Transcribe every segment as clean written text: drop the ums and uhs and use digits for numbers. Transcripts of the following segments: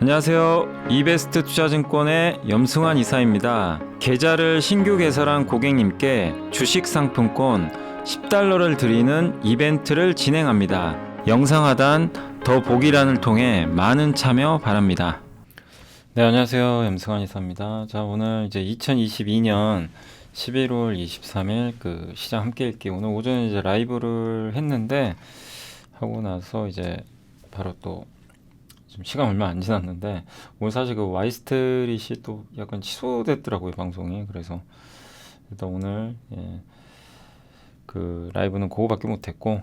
안녕하세요. 이베스트 투자증권의 염승환 이사입니다. 계좌를 신규 개설한 고객님께 주식 상품권 $10를 드리는 이벤트를 진행합니다. 영상 하단 더 보기란을 통해 많은 참여 바랍니다. 네, 안녕하세요. 염승환 이사입니다. 자, 오늘 이제 2022년 11월 23일 그 시장 함께 읽기. 오늘 오전에 이제 라이브를 했는데 하고 나서 이제 바로 또 지금 시간 얼마 안 지났는데 오늘 사실 그 와이스트릿이 또 약간 취소됐더라고요, 방송이. 그래서 일단 오늘 그 라이브는 그거밖에 못했고,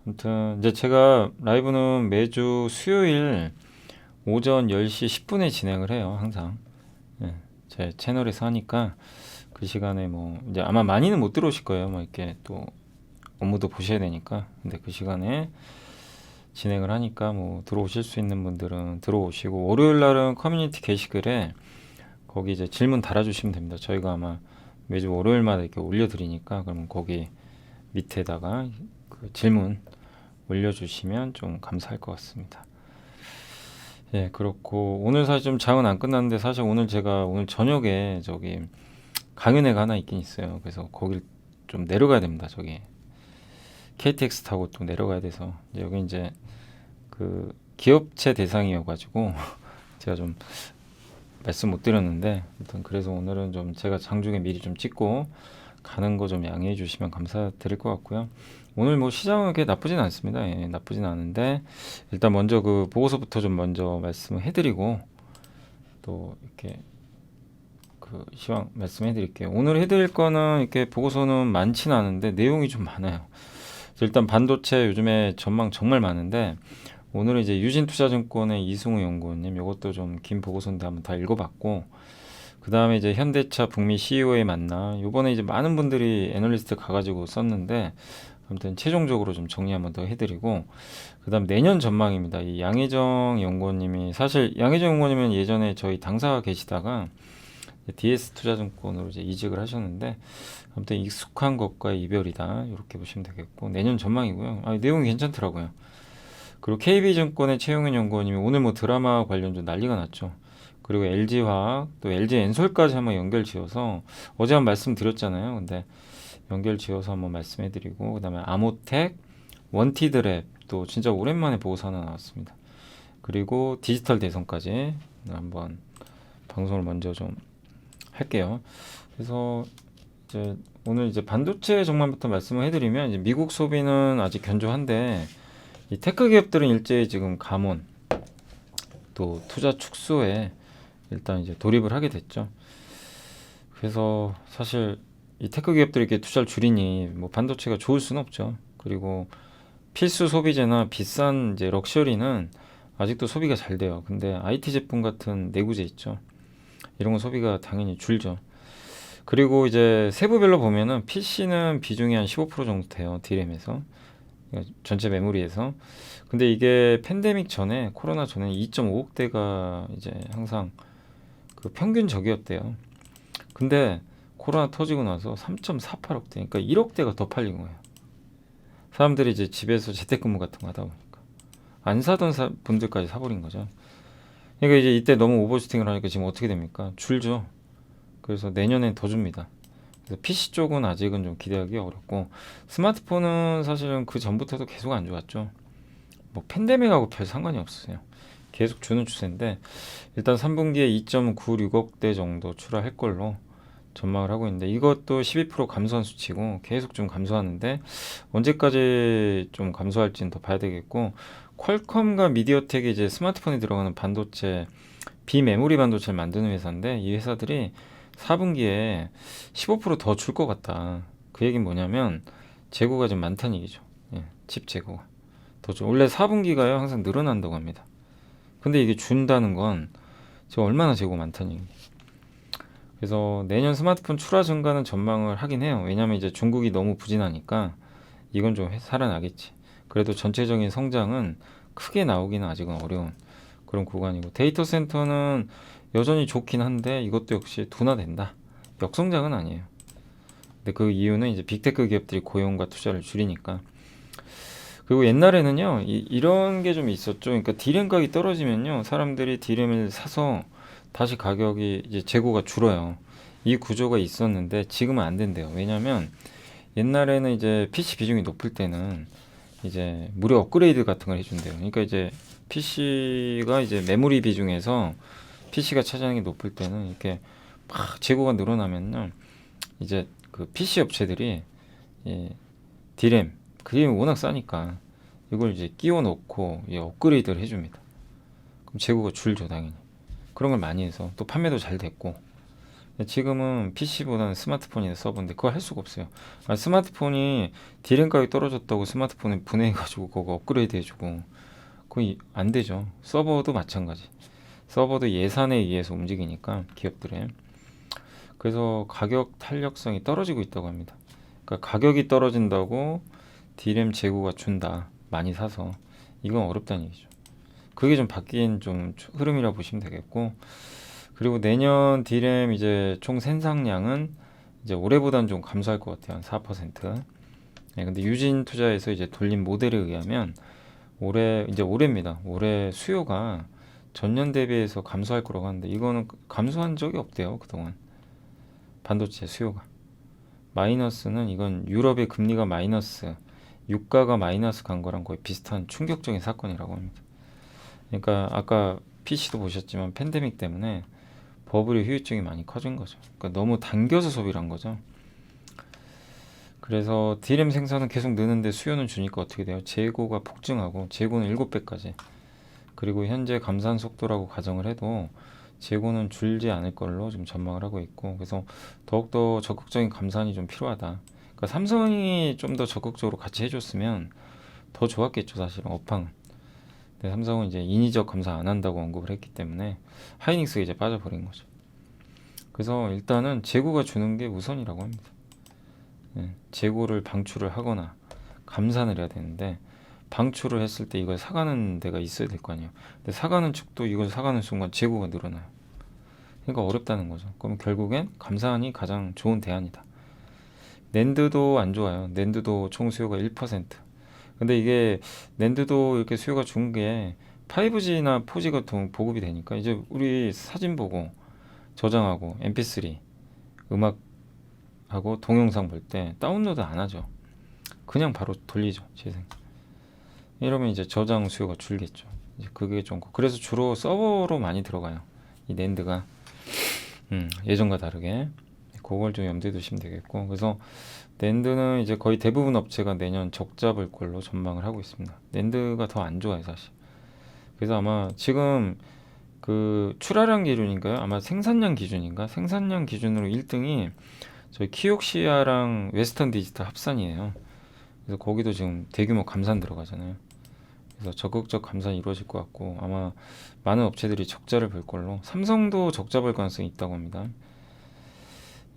아무튼 이제 제가 라이브는 매주 수요일 오전 10시 10분에 진행을 해요, 항상. 제 채널에서 하니까 그 시간에 뭐 이제 아마 많이는 못 들어오실 거예요, 뭐 이렇게 또 업무도 보셔야 되니까. 근데 그 시간에 진행을 하니까 뭐 들어오실 수 있는 분들은 들어오시고, 월요일 날은 커뮤니티 게시글에 거기 이제 질문 달아주시면 됩니다. 저희가 아마 매주 월요일마다 이렇게 올려드리니까 그러면 거기 밑에다가 그 질문 올려주시면 좀 감사할 것 같습니다. 예, 그렇고 오늘 사실 좀 장은 안 끝났는데 사실 오늘 제가 오늘 저녁에 저기 강연회가 하나 있긴 있어요. 그래서 거길 좀 내려가야 됩니다. 저기 KTX 타고 또 내려가야 돼서 여기 이제 그 기업체 대상이어가지고 제가 좀 말씀 못 드렸는데, 일단 그래서 오늘은 좀 제가 장중에 미리 좀 찍고 가는 거 좀 양해해 주시면 감사드릴 것 같고요. 오늘 뭐 시장은 그렇게 나쁘진 않습니다. 나쁘진 않은데 일단 먼저 그 보고서부터 좀 먼저 말씀을 해드리고 또 이렇게 그 시황 말씀해 드릴게요. 오늘 해드릴 거는 이렇게 보고서는 많지는 않은데 내용이 좀 많아요. 일단 반도체 요즘에 전망 정말 많은데 오늘은 이제 유진투자증권의 이승우 연구원님 이것도 좀 긴 보고서인데 한번 다 읽어봤고, 그 다음에 이제 현대차 북미 CEO의 만남 요번에 이제 많은 분들이 애널리스트 가가지고 썼는데 아무튼 최종적으로 좀 정리 한번 더 해드리고, 그 다음 내년 전망입니다. 이 양혜정 연구원님이, 사실 양혜정 연구원님은 예전에 저희 당사 계시다가 DS 투자증권으로 이제 이직을 하셨는데 아무튼 익숙한 것과 이별이다 이렇게 보시면 되겠고, 내년 전망이고요. 내용이 괜찮더라고요. 그리고 KB증권의 최용현 연구원님이 오늘 뭐 드라마 관련 좀 난리가 났죠. 그리고 LG화학 또 LG엔솔까지 한번 연결 지어서 어제 한 말씀드렸잖아요. 근데 연결 지어서 한번 말씀해드리고, 그 다음에 아모텍, 원티드랩 또 진짜 오랜만에 보고서 하나 나왔습니다. 그리고 디지털 대선까지 한번 방송을 먼저 좀 할게요. 그래서 이제 오늘 이제 반도체 전망부터 말씀을 해드리면, 이제 미국 소비는 아직 견조한데 이 테크 기업들은 일제히 지금 감원 또 투자 축소에 일단 이제 돌입을 하게 됐죠. 그래서 사실 이 테크 기업들이 이렇게 투자를 줄이니 뭐 반도체가 좋을 수는 없죠. 그리고 필수 소비재나 비싼 이제 럭셔리는 아직도 소비가 잘 돼요. 근데 IT 제품 같은 내구재 있죠. 이런 건 소비가 당연히 줄죠. 그리고 이제 세부별로 보면은 PC는 비중이 한 15% 정도 돼요. D램에서. 전체 메모리에서. 근데 이게 팬데믹 전에, 코로나 전에 2.5억대가 이제 항상 그 평균적이었대요. 근데 코로나 터지고 나서 3.48억대, 그러니까 1억대가 더 팔린 거예요. 사람들이 이제 집에서 재택근무 같은 거 하다 보니까 안 사던 분들까지 사버린 거죠. 그러니까 이제 이때 너무 오버슈팅을 하니까 지금 어떻게 됩니까? 줄죠. 그래서 내년엔 더 줍니다. 그래서 PC 쪽은 아직은 좀 기대하기 어렵고, 스마트폰은 사실은 그 전부터도 계속 안 좋았죠. 뭐 팬데믹하고 별 상관이 없어요. 계속 주는 추세인데 일단 3분기에 2.96억대 정도 출하할 걸로 전망을 하고 있는데, 이것도 12% 감소한 수치고 계속 좀 감소하는데 언제까지 좀 감소할지는 더 봐야 되겠고, 퀄컴과 미디어텍이 이제 스마트폰에 들어가는 반도체, 비메모리 반도체를 만드는 회사인데 이 회사들이 4분기에 15%더 줄 것 같다. 그 얘기는 뭐냐면 재고가 좀 많다는 얘기죠. 칩 재고가 더 줘. 원래 4분기가요 항상 늘어난다고 합니다. 근데 이게 준다는 건 지금 얼마나 재고 많다는 얘기예요. 그래서 내년 스마트폰 출하 증가는 전망을 하긴 해요. 왜냐면 이제 중국이 너무 부진하니까 이건 좀 살아나겠지. 그래도 전체적인 성장은 크게 나오기는 아직은 어려운 그런 구간이고, 데이터 센터는 여전히 좋긴 한데 이것도 역시 둔화된다. 역성장은 아니에요. 근데 그 이유는 이제 빅테크 기업들이 고용과 투자를 줄이니까. 그리고 옛날에는요, 이런 게 좀 있었죠. 그러니까 디램 가격이 떨어지면요, 사람들이 디램을 사서 다시 가격이 이제 재고가 줄어요. 이 구조가 있었는데 지금은 안 된대요. 왜냐면 옛날에는 이제 PC 비중이 높을 때는 이제 무료 업그레이드 같은 걸 해준대요. 그러니까 이제 PC가 이제 메모리 비중에서 PC가 차지하는 게 높을 때는 이렇게 막 재고가 늘어나면요, 이제 그 PC 업체들이 이 디램 그게 워낙 싸니까 이걸 이제 끼워 넣고 업그레이드를 해줍니다. 그럼 재고가 줄죠, 당연히. 그런 걸 많이 해서 또 판매도 잘 됐고. 지금은 PC보다는 스마트폰이나 서버인데 그걸 할 수가 없어요. 스마트폰이 디램 가격이 떨어졌다고 스마트폰을 분해해가지고 그거 업그레이드 해주고 거의 안 되죠. 서버도 마찬가지. 서버도 예산에 의해서 움직이니까 기업들의. 그래서 가격 탄력성이 떨어지고 있다고 합니다. 그러니까 가격이 떨어진다고 디램 재고가 준다. 많이 사서 이건 어렵다는 얘기죠. 그게 좀 바뀐 좀 흐름이라 보시면 되겠고, 그리고 내년 디램 이제 총 생산량은 이제 올해보다는 좀 감소할 것 같아요. 한 4%. 네, 근데 유진 투자에서 이제 돌린 모델에 의하면 올해 이제 올해입니다. 올해 수요가 전년 대비해서 감소할 거라고 하는데 이거는 감소한 적이 없대요. 그동안 반도체 수요가 마이너스는 이건 유럽의 금리가 마이너스, 유가가 마이너스 간 거랑 거의 비슷한 충격적인 사건이라고 합니다. 그러니까 아까 PC도 보셨지만 팬데믹 때문에 버블의 후유증이 많이 커진 거죠. 그러니까 너무 당겨서 소비를 한 거죠. 그래서 디램 생산은 계속 느는데 수요는 주니까 어떻게 돼요? 재고가 폭증하고 재고는 7배까지. 그리고 현재 감산 속도라고 가정을 해도 재고는 줄지 않을 걸로 좀 전망을 하고 있고, 그래서 더욱더 적극적인 감산이 좀 필요하다. 그러니까 삼성이 좀 더 적극적으로 같이 해줬으면 더 좋았겠죠, 사실은 업황은. 근데 삼성은 이제 인위적 감산 안 한다고 언급을 했기 때문에 하이닉스가 이제 빠져버린 거죠. 그래서 일단은 재고가 주는 게 우선이라고 합니다. 재고를 방출을 하거나 감산을 해야 되는데 방출을 했을 때 이걸 사가는 데가 있어야 될 거 아니에요. 근데 사가는 측도 이걸 사가는 순간 재고가 늘어나요. 그러니까 어렵다는 거죠. 그럼 결국엔 감산이 가장 좋은 대안이다. 낸드도 안 좋아요. 낸드도 총 수요가 1%. 근데 이게 낸드도 이렇게 수요가 준 게 5G나 4G가 보급이 되니까 이제 우리 사진 보고 저장하고 MP3 음악하고 동영상 볼 때 다운로드 안 하죠. 그냥 바로 돌리죠. 재생. 이러면 이제 저장 수요가 줄겠죠. 이제 그게 좀 그래서 주로 서버로 많이 들어가요. 이 낸드가 예전과 다르게 그걸 좀 염두에 두시면 되겠고, 그래서 낸드는 이제 거의 대부분 업체가 내년 적자 볼 걸로 전망을 하고 있습니다. 낸드가 더 안 좋아요, 사실. 그래서 아마 지금 그 출하량 기준인가요? 아마 생산량 기준인가? 생산량 기준으로 1등이 저희 키옥시아랑 웨스턴 디지털 합산이에요. 그래서 거기도 지금 대규모 감산 들어가잖아요. 그래서 적극적 감산이 이루어질 것 같고 아마 많은 업체들이 적자를 볼 걸로, 삼성도 적자 볼 가능성이 있다고 합니다.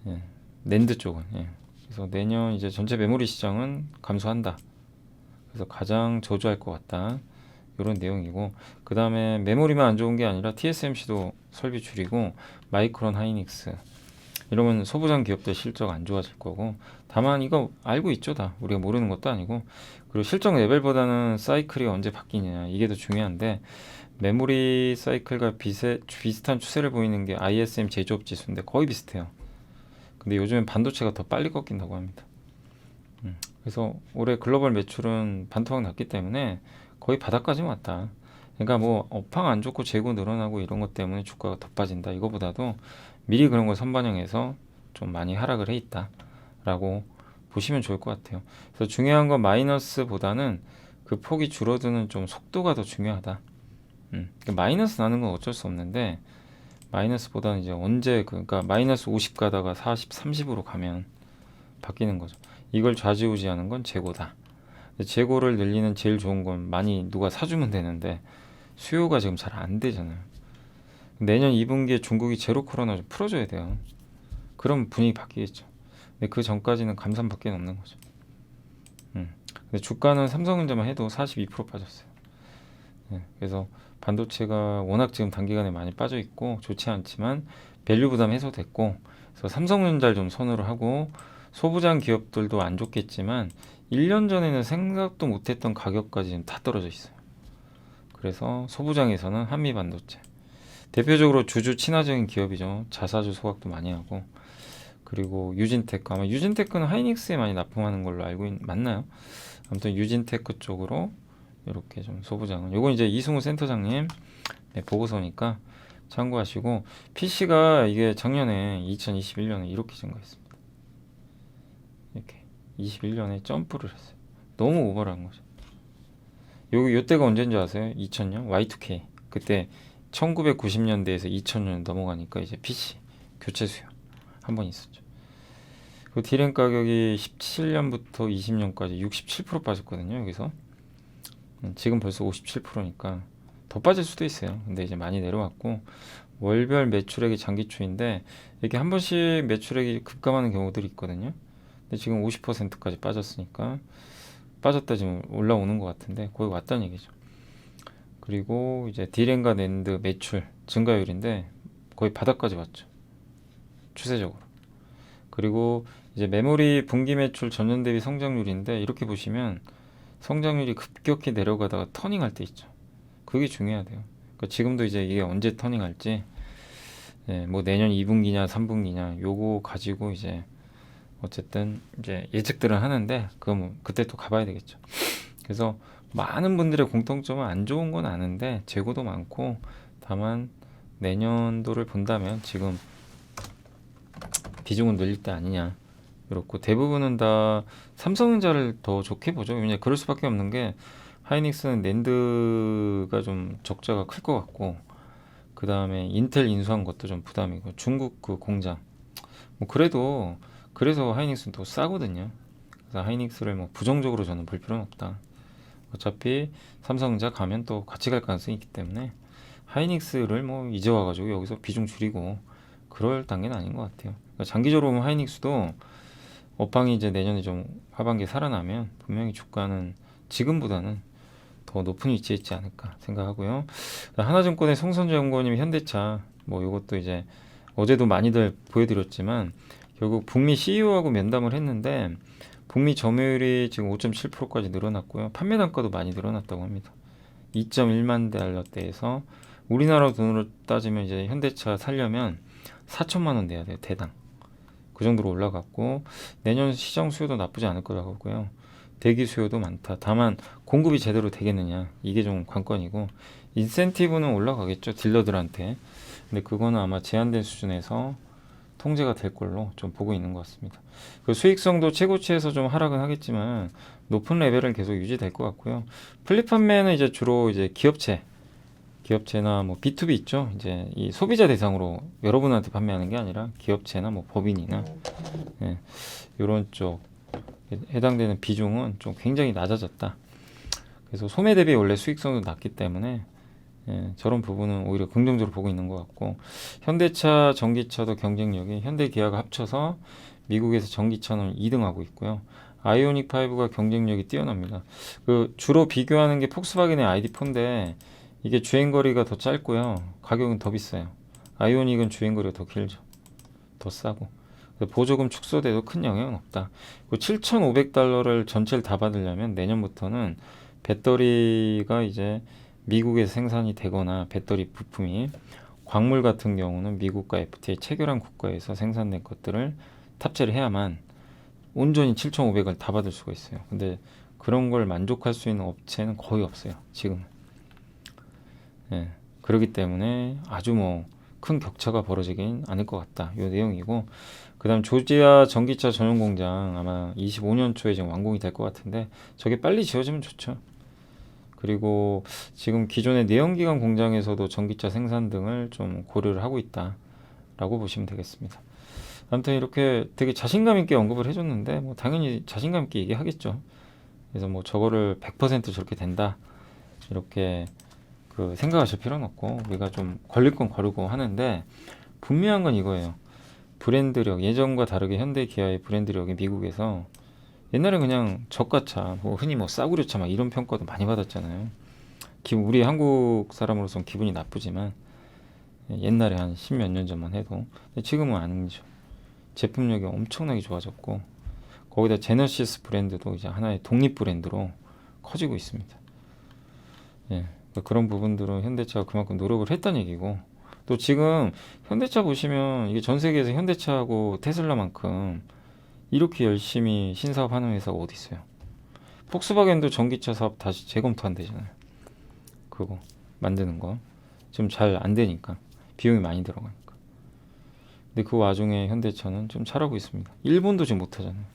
예, 낸드 쪽은. 예. 그래서 내년 이제 전체 메모리 시장은 감소한다. 그래서 가장 저조할 것 같다. 이런 내용이고, 그 다음에 메모리만 안 좋은 게 아니라 TSMC도 설비 줄이고 마이크론, 하이닉스 이러면 소부장 기업들 실적 안 좋아질 거고, 다만 이거 알고 있죠, 다. 우리가 모르는 것도 아니고. 그리고 실적 레벨보다는 사이클이 언제 바뀌느냐 이게 더 중요한데, 메모리 사이클과 비슷한 추세를 보이는 게 ISM 제조업 지수인데 거의 비슷해요. 근데 요즘엔 반도체가 더 빨리 꺾인다고 합니다. 그래서 올해 글로벌 매출은 반토막 났기 때문에 거의 바닥까지 왔다. 그러니까 뭐 업황 안 좋고 재고 늘어나고 이런 것 때문에 주가가 더 빠진다, 이거보다도 미리 그런 걸 선반영해서 좀 많이 하락을 해 있다라고 보시면 좋을 것 같아요. 그래서 중요한 건 마이너스보다는 그 폭이 줄어드는 좀 속도가 더 중요하다. 그러니까 마이너스 나는 건 어쩔 수 없는데 마이너스보다는 이제 언제 그러니까 마이너스 50 가다가 40, 30으로 가면 바뀌는 거죠. 이걸 좌지우지하는 건 재고다. 재고를 늘리는 제일 좋은 건 많이 누가 사주면 되는데 수요가 지금 잘 안 되잖아요. 내년 2분기에 중국이 제로 코로나 좀 풀어줘야 돼요. 그럼 분위기 바뀌겠죠. 근데 그 전까지는 감산밖에 없는 거죠. 근데 주가는 삼성전자만 해도 42% 빠졌어요. 그래서 반도체가 워낙 지금 단기간에 많이 빠져 있고 좋지 않지만 밸류 부담 해소됐고, 그래서 삼성전자를 좀 선호를 하고, 소부장 기업들도 안 좋겠지만 1년 전에는 생각도 못했던 가격까지 지금 다 떨어져 있어요. 그래서 소부장에서는 한미반도체 대표적으로 주주 친화적인 기업이죠. 자사주 소각도 많이 하고, 그리고 유진테크, 아마 유진테크는 하이닉스에 많이 납품하는 걸로 알고 맞나요? 아무튼 유진테크 쪽으로 이렇게 좀 소부장은, 요건 이제 이승우 센터장님 보고서니까 참고하시고, PC가 이게 작년에 2021년에 이렇게 증가했습니다. 이렇게 21년에 점프를 했어요. 너무 오버한 거죠. 요때가 언제인지 아세요? 2000년 Y2K. 그때 1990년대에서 2000년 넘어가니까 이제 PC 교체 수요 한 번 있었죠. 그 디램 가격이 17년부터 20년까지 67% 빠졌거든요. 여기서 지금 벌써 57%니까 더 빠질 수도 있어요. 근데 이제 많이 내려왔고, 월별 매출액이 장기추인데 이렇게 한 번씩 매출액이 급감하는 경우들이 있거든요. 근데 지금 50%까지 빠졌으니까, 빠졌다 지금 올라오는 것 같은데 거의 왔다는 얘기죠. 그리고 이제 디램과 낸드 매출 증가율인데 거의 바닥까지 왔죠. 추세적으로. 그리고 이제 메모리 분기 매출 전년 대비 성장률인데, 이렇게 보시면 성장률이 급격히 내려가다가 터닝할 때 있죠. 그게 중요하대요. 그러니까 지금도 이제 이게 언제 터닝할지, 뭐 내년 2분기냐 3분기냐 요거 가지고 이제 어쨌든 이제 예측들은 하는데, 그거 뭐 그때 또 가봐야 되겠죠. 그래서 많은 분들의 공통점은 안 좋은 건 아는데 재고도 많고, 다만 내년도를 본다면 지금 비중은 늘릴 때 아니냐, 그렇고 대부분은 다 삼성전자를 더 좋게 보죠. 왜냐, 그럴 수밖에 없는 게 하이닉스는 낸드가 좀 적자가 클 것 같고, 그 다음에 인텔 인수한 것도 좀 부담이고, 중국 그 공장 뭐 그래도, 그래서 하이닉스는 더 싸거든요. 그래서 하이닉스를 뭐 부정적으로 저는 볼 필요는 없다. 어차피 삼성전자 가면 또 같이 갈 가능성이 있기 때문에 하이닉스를 뭐 이제 와가지고 여기서 비중 줄이고 그럴 단계는 아닌 것 같아요. 그러니까 장기적으로 보면 하이닉스도 업황이 이제 내년에 좀 하반기에 살아나면 분명히 주가는 지금보다는 더 높은 위치에 있지 않을까 생각하고요. 하나증권의 송선재 연구원님이 현대차, 뭐 이것도 이제 어제도 많이들 보여드렸지만 결국 북미 CEO하고 면담을 했는데, 북미 점유율이 지금 5.7%까지 늘어났고요. 판매 단가도 많이 늘어났다고 합니다. 2.1만 달러대에서 우리나라 돈으로 따지면 이제 현대차 살려면 4천만 원 내야 돼요, 대당. 그 정도로 올라갔고, 내년 시장 수요도 나쁘지 않을 거라고 하고요. 대기 수요도 많다. 다만 공급이 제대로 되겠느냐, 이게 좀 관건이고, 인센티브는 올라가겠죠, 딜러들한테. 근데 그거는 아마 제한된 수준에서 통제가 될 걸로 좀 보고 있는 것 같습니다. 그 수익성도 최고치에서 좀 하락은 하겠지만 높은 레벨은 계속 유지될 것 같고요. 플립 판매는 이제 주로 이제 기업체나 뭐 B2B 있죠. 이제 이 소비자 대상으로 여러분한테 판매하는 게 아니라 기업체나 뭐 법인이나, 이런 쪽 해당되는 비중은 좀 굉장히 낮아졌다. 그래서 소매 대비 원래 수익성도 낮기 때문에 저런 부분은 오히려 긍정적으로 보고 있는 것 같고, 현대차, 전기차도 경쟁력이 현대 기아가 합쳐서 미국에서 전기차는 2등하고 있고요. 아이오닉 5가 경쟁력이 뛰어납니다. 그 주로 비교하는 게 폭스바겐의 ID4인데 이게 주행거리가 더 짧고요. 가격은 더 비싸요. 아이오닉은 주행거리가 더 길죠. 더 싸고. 보조금 축소돼도 큰 영향은 없다. 7,500달러를 전체를 다 받으려면 내년부터는 배터리가 이제 미국에서 생산이 되거나, 배터리 부품이 광물 같은 경우는 미국과 FTA 체결한 국가에서 생산된 것들을 탑재를 해야만 온전히 7,500을 다 받을 수가 있어요. 근데 그런 걸 만족할 수 있는 업체는 거의 없어요, 지금. 그렇기 때문에 아주 뭐 큰 격차가 벌어지긴 않을 것 같다, 이 내용이고, 그 다음 조지아 전기차 전용 공장 아마 25년 초에 지금 완공이 될 것 같은데 저게 빨리 지어지면 좋죠. 그리고 지금 기존의 내연기관 공장에서도 전기차 생산 등을 좀 고려를 하고 있다라고 보시면 되겠습니다. 아무튼 이렇게 되게 자신감 있게 언급을 해줬는데, 뭐 당연히 자신감 있게 얘기하겠죠. 그래서 뭐 저거를 100% 저렇게 된다, 이렇게 그 생각하실 필요는 없고, 우리가 좀 걸릴 건 거르고 하는데, 분명한 건 이거예요. 브랜드력, 예전과 다르게 현대 기아의 브랜드력이 미국에서 옛날에 그냥 저가차, 뭐 흔히 뭐 싸구려차 막 이런 평가도 많이 받았잖아요. 우리 한국 사람으로서는 기분이 나쁘지만, 옛날에 한 10몇 년 전만 해도. 근데 지금은 아니죠. 제품력이 엄청나게 좋아졌고, 거기다 제너시스 브랜드도 이제 하나의 독립 브랜드로 커지고 있습니다. 예, 그러니까 그런 부분들은 현대차가 그만큼 노력을 했다는 얘기고, 또 지금 현대차 보시면 이게 전 세계에서 현대차하고 테슬라만큼 이렇게 열심히 신사업하는 회사가 어디 있어요? 폭스바겐도 전기차 사업 다시 재검토한대잖아요. 그거 만드는 거 지금 잘 안 되니까 비용이 많이 들어가니까. 근데 그 와중에 현대차는 좀 잘하고 있습니다. 일본도 지금 못하잖아요.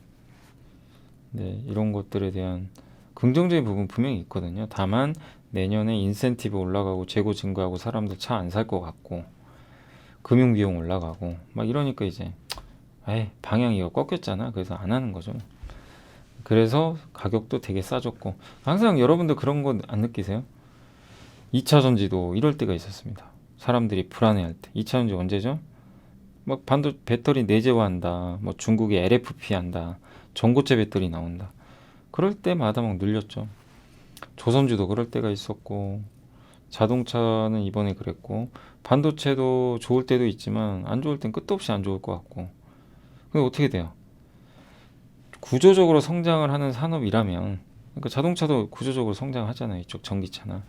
네, 이런 것들에 대한 긍정적인 부분 분명히 있거든요. 다만 내년에 인센티브 올라가고 재고 증가하고 사람들 차 안 살 것 같고 금융 비용 올라가고 막 이러니까 이제 에이, 방향이 이거 꺾였잖아. 그래서 안 하는 거죠. 그래서 가격도 되게 싸졌고, 항상 여러분들 그런 거 안 느끼세요? 2차 전지도 이럴 때가 있었습니다. 사람들이 불안해할 때. 2차 전지 언제죠? 막 배터리 내재화한다. 뭐 중국이 LFP 한다. 전고체 배터리 나온다. 그럴 때마다 막 눌렸죠. 조선주도 그럴 때가 있었고, 자동차는 이번에 그랬고, 반도체도 좋을 때도 있지만 안 좋을 땐 끝도 없이 안 좋을 것 같고. 근데 어떻게 돼요? 구조적으로 성장을 하는 산업이라면, 그러니까 자동차도 구조적으로 성장하잖아요. 이쪽 전기차나.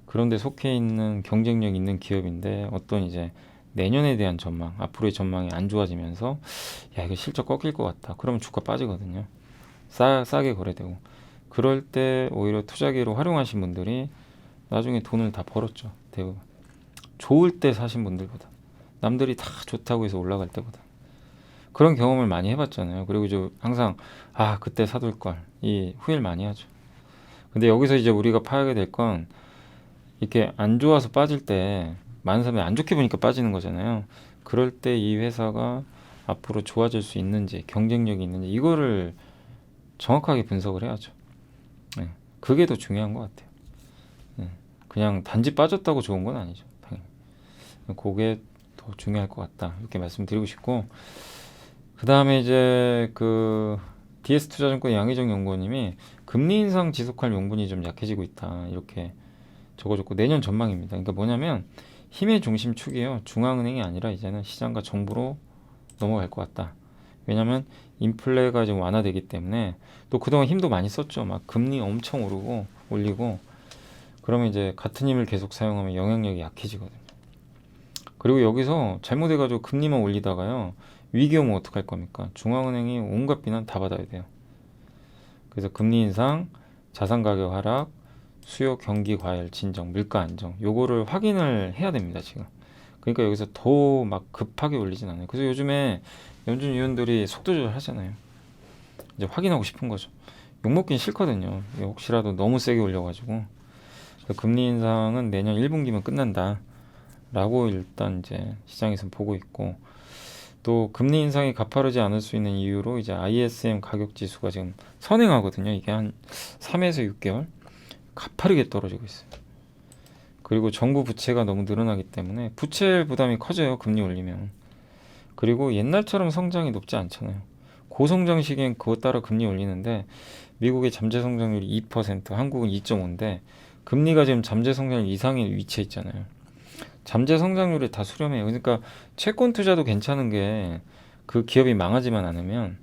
그런데 속해 있는 경쟁력 있는 기업인데 어떤 이제 내년에 대한 전망, 앞으로의 전망이 안 좋아지면서 야, 이거 실적 꺾일 것 같다. 그러면 주가 빠지거든요. 싸게 거래되고. 그럴 때 오히려 투자기로 활용하신 분들이 나중에 돈을 다 벌었죠. 대부분. 좋을 때 사신 분들보다. 남들이 다 좋다고 해서 올라갈 때보다. 그런 경험을 많이 해봤잖아요. 그리고 이제 항상 그때 사둘 걸. 이 후회를 많이 하죠. 근데 여기서 이제 우리가 파악해야 될 건 이렇게 안 좋아서 빠질 때 많은 사람이 안 좋게 보니까 빠지는 거잖아요. 그럴 때 이 회사가 앞으로 좋아질 수 있는지, 경쟁력이 있는지 이거를 정확하게 분석을 해야죠. 네. 그게 더 중요한 것 같아요. 네. 그냥 단지 빠졌다고 좋은 건 아니죠. 당연히. 그게 더 중요할 것 같다. 이렇게 말씀드리고 싶고, 그 다음에 이제 그 DS투자증권 양희정 연구원님이 금리 인상 지속할 명분이 좀 약해지고 있다. 이렇게 적어줬고, 내년 전망입니다. 그러니까 뭐냐면 힘의 중심축이에요. 중앙은행이 아니라 이제는 시장과 정부로 넘어갈 것 같다. 왜냐하면 인플레가 좀 완화되기 때문에, 또 그동안 힘도 많이 썼죠. 막 금리 엄청 오르고 올리고, 그러면 이제 같은 힘을 계속 사용하면 영향력이 약해지거든요. 그리고 여기서 잘못해가지고 금리만 올리다가요, 위기 오면 어떡할 겁니까? 중앙은행이 온갖 비난 다 받아야 돼요. 그래서 금리 인상, 자산 가격 하락, 수요 경기 과열 진정, 물가 안정, 요거를 확인을 해야 됩니다, 지금. 그러니까 여기서 더 막 급하게 올리진 않아요. 그래서 요즘에 연준 위원들이 속도 조절하잖아요. 이제 확인하고 싶은 거죠. 욕먹긴 싫거든요. 혹시라도 너무 세게 올려가지고. 금리 인상은 내년 1분기면 끝난다 라고 일단 이제 시장에서 보고 있고, 또 금리 인상이 가파르지 않을 수 있는 이유로 이제 ISM 가격 지수가 지금 선행하거든요. 이게 한 3에서 6개월 가파르게 떨어지고 있어요. 그리고 정부 부채가 너무 늘어나기 때문에 부채 부담이 커져요. 금리 올리면. 그리고 옛날처럼 성장이 높지 않잖아요. 고성장 시기엔 그것 따라 금리 올리는데, 미국의 잠재 성장률이 2%, 한국은 2.5인데 금리가 지금 잠재 성장률 이상의 위치에 있잖아요. 잠재 성장률이 다 수렴해요. 그러니까 채권 투자도 괜찮은 게, 그 기업이 망하지만 않으면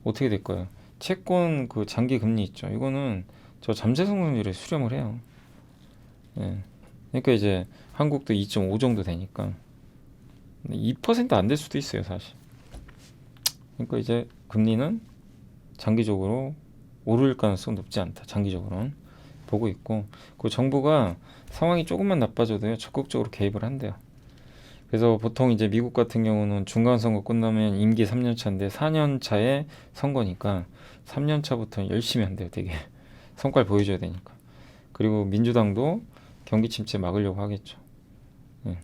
어떻게 될 거예요? 채권 그 장기 금리 있죠. 이거는 저 잠재 성장률에 수렴을 해요. 예. 그러니까 이제 한국도 2.5 정도 되니까 2% 안 될 수도 있어요, 사실. 그러니까 이제 금리는 장기적으로 오를 가능성은 높지 않다. 장기적으로는 보고 있고, 그 정부가 상황이 조금만 나빠져도요, 적극적으로 개입을 한대요. 그래서 보통 이제 미국 같은 경우는 중간 선거 끝나면 임기 3년 차인데 4년 차에 선거니까 3년 차부터 열심히 한대요, 되게. 성과를 보여줘야 되니까. 그리고 민주당도 경기 침체 막으려고 하겠죠. 예.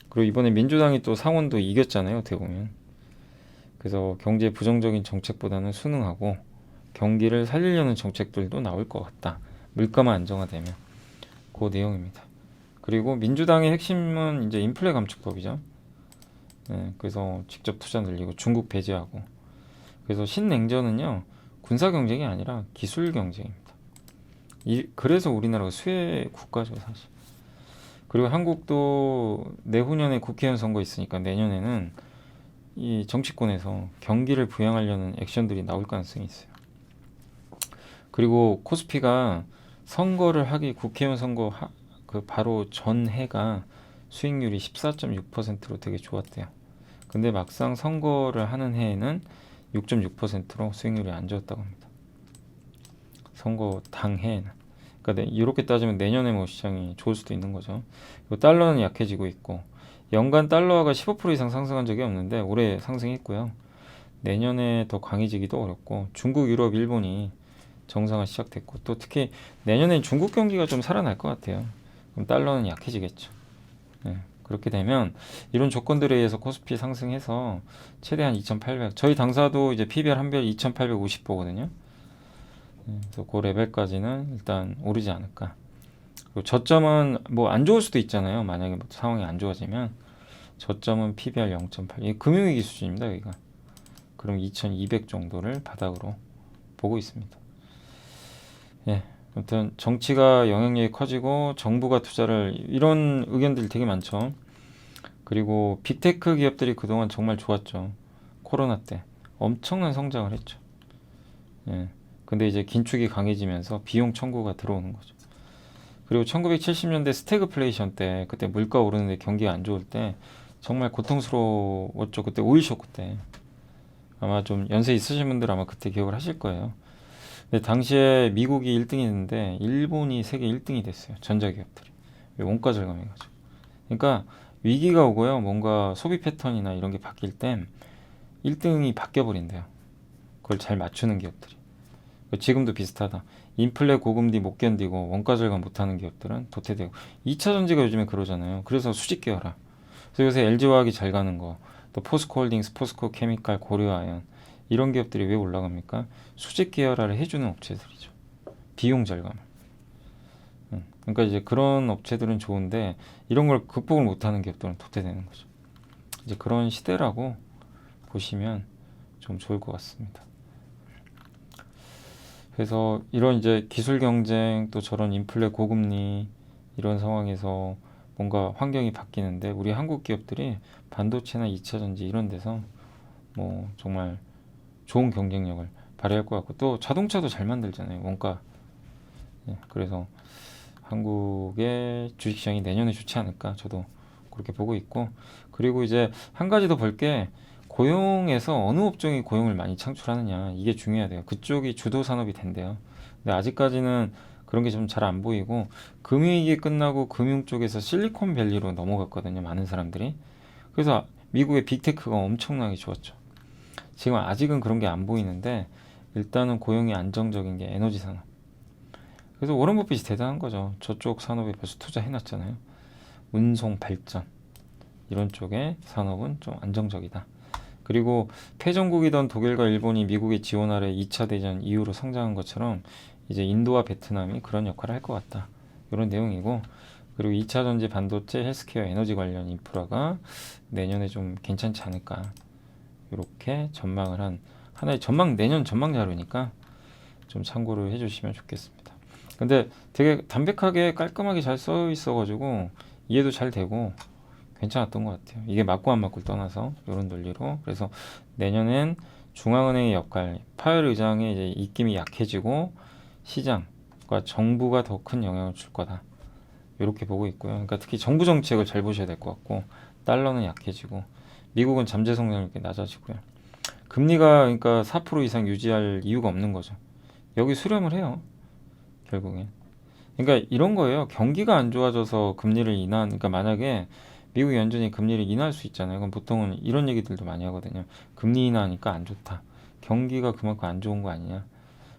그리고 이번에 민주당이 또 상원도 이겼잖아요, 어떻게 보면. 그래서 경제 부정적인 정책보다는 순응하고 경기를 살리려는 정책들도 나올 것 같다. 물가만 안정화되면. 그 내용입니다. 그리고 민주당의 핵심은 이제 인플레 감축법이죠. 예, 그래서 직접 투자 늘리고 중국 배제하고. 그래서 신냉전은요, 군사 경쟁이 아니라 기술 경쟁입니다. 그래서 우리나라가 수혜 국가죠, 사실. 그리고 한국도 내후년에 국회의원 선거 있으니까 내년에는 이 정치권에서 경기를 부양하려는 액션들이 나올 가능성이 있어요. 그리고 코스피가 선거를 하기 국회의원 선거 그 바로 전해가 수익률이 14.6%로 되게 좋았대요. 근데 막상 선거를 하는 해에는 6.6%로 수익률이 안 좋았다고 합니다. 선거 당해에는. 그러니까 이렇게 따지면 내년에 뭐 시장이 좋을 수도 있는 거죠. 그리고 달러는 약해지고 있고 연간 달러화가 15% 이상 상승한 적이 없는데 올해 상승했고요. 내년에 더 강해지기도 어렵고 중국, 유럽, 일본이 정상화 시작됐고 또 특히 내년엔 중국 경기가 좀 살아날 것 같아요. 그럼 달러는 약해지겠죠. 네, 그렇게 되면 이런 조건들에 의해서 코스피 상승해서 최대한 2,800. 저희 당사도 이제 PBR 한별 2,850 보거든요. 그래서 그 레벨까지는 일단 오르지 않을까. 그리고 저점은 뭐 안 좋을 수도 있잖아요. 만약에 뭐 상황이 안 좋아지면 저점은 PBR 0.8. 이게 금융위기 수준입니다. 여기가. 그럼 2,200 정도를 바닥으로 보고 있습니다. 예. 아무튼 정치가 영향력이 커지고 정부가 투자를 이런 의견들이 되게 많죠. 그리고 빅테크 기업들이 그동안 정말 좋았죠. 코로나 때 엄청난 성장을 했죠. 예. 근데 이제 긴축이 강해지면서 비용 청구가 들어오는 거죠. 그리고 1970년대 스태그플레이션 때 그때 물가 오르는데 경기가 안 좋을 때 정말 고통스러웠죠. 그때 오일 쇼크 때. 아마 좀 연세 있으신 분들 아마 그때 기억을 하실 거예요. 근데 당시에 미국이 1등이 됐는데 일본이 세계 1등이 됐어요. 전자기업들이. 원가 절감해가지고. 그러니까 위기가 오고요. 뭔가 소비 패턴이나 이런 게 바뀔 땐 1등이 바뀌어버린대요. 그걸 잘 맞추는 기업들이. 지금도 비슷하다. 인플레 고금 뒤 못 견디고 원가 절감 못하는 기업들은 도태되고 2차 전지가 요즘에 그러잖아요. 그래서 수직 계열화. 그래서 요새 LG화학이 잘 가는 거, 또 포스코홀딩스, 포스코 케미칼, 고려아연 이런 기업들이 왜 올라갑니까? 수직 계열화를 해주는 업체들이죠. 비용 절감을. 그러니까 이제 그런 업체들은 좋은데 이런 걸 극복을 못하는 기업들은 도태되는 거죠. 이제 그런 시대라고 보시면 좀 좋을 것 같습니다. 그래서 이런 이제 기술 경쟁 또 저런 인플레 고금리 이런 상황에서 뭔가 환경이 바뀌는데 우리 한국 기업들이 반도체나 2차 전지 이런 데서 뭐 정말 좋은 경쟁력을 발휘할 것 같고 또 자동차도 잘 만들잖아요. 원가. 예, 그래서 한국의 주식시장이 내년에 좋지 않을까 저도 그렇게 보고 있고 그리고 이제 한 가지 더 볼 게 고용에서 어느 업종이 고용을 많이 창출하느냐 이게 중요하대요. 그쪽이 주도 산업이 된대요. 근데 아직까지는 그런 게 좀 잘 안 보이고 금융위기 끝나고 금융 쪽에서 실리콘밸리로 넘어갔거든요. 많은 사람들이. 그래서 미국의 빅테크가 엄청나게 좋았죠. 지금 아직은 그런 게 안 보이는데 일단은 고용이 안정적인 게 에너지 산업. 그래서 워런 버핏이 대단한 거죠. 저쪽 산업에 벌써 투자해놨잖아요. 운송 발전 이런 쪽의 산업은 좀 안정적이다. 그리고 패전국이던 독일과 일본이 미국의 지원 아래 2차 대전 이후로 성장한 것처럼 이제 인도와 베트남이 그런 역할을 할 것 같다. 이런 내용이고 그리고 2차 전지 반도체 헬스케어 에너지 관련 인프라가 내년에 좀 괜찮지 않을까. 이렇게 전망을 한 하나의 내년 전망 자료니까 좀 참고를 해주시면 좋겠습니다. 근데 되게 담백하게 깔끔하게 잘 써 있어가지고 이해도 잘 되고 괜찮았던 것 같아요. 이게 맞고 안 맞고를 떠나서 이런 논리로. 그래서 내년엔 중앙은행의 역할, 파월 의장의 이제 입김이 약해지고 시장과 정부가 더 큰 영향을 줄 거다. 이렇게 보고 있고요. 그러니까 특히 정부 정책을 잘 보셔야 될 것 같고 달러는 약해지고 미국은 잠재 성장률이 낮아지고요. 금리가 그러니까 4% 이상 유지할 이유가 없는 거죠. 여기 수렴을 해요. 결국엔. 그러니까 이런 거예요. 경기가 안 좋아져서 금리를 그러니까 만약에 미국 연준이 금리를 인하할 수 있잖아요. 그럼 보통은 이런 얘기들도 많이 하거든요. 금리 인하하니까 안 좋다. 경기가 그만큼 안 좋은 거 아니냐.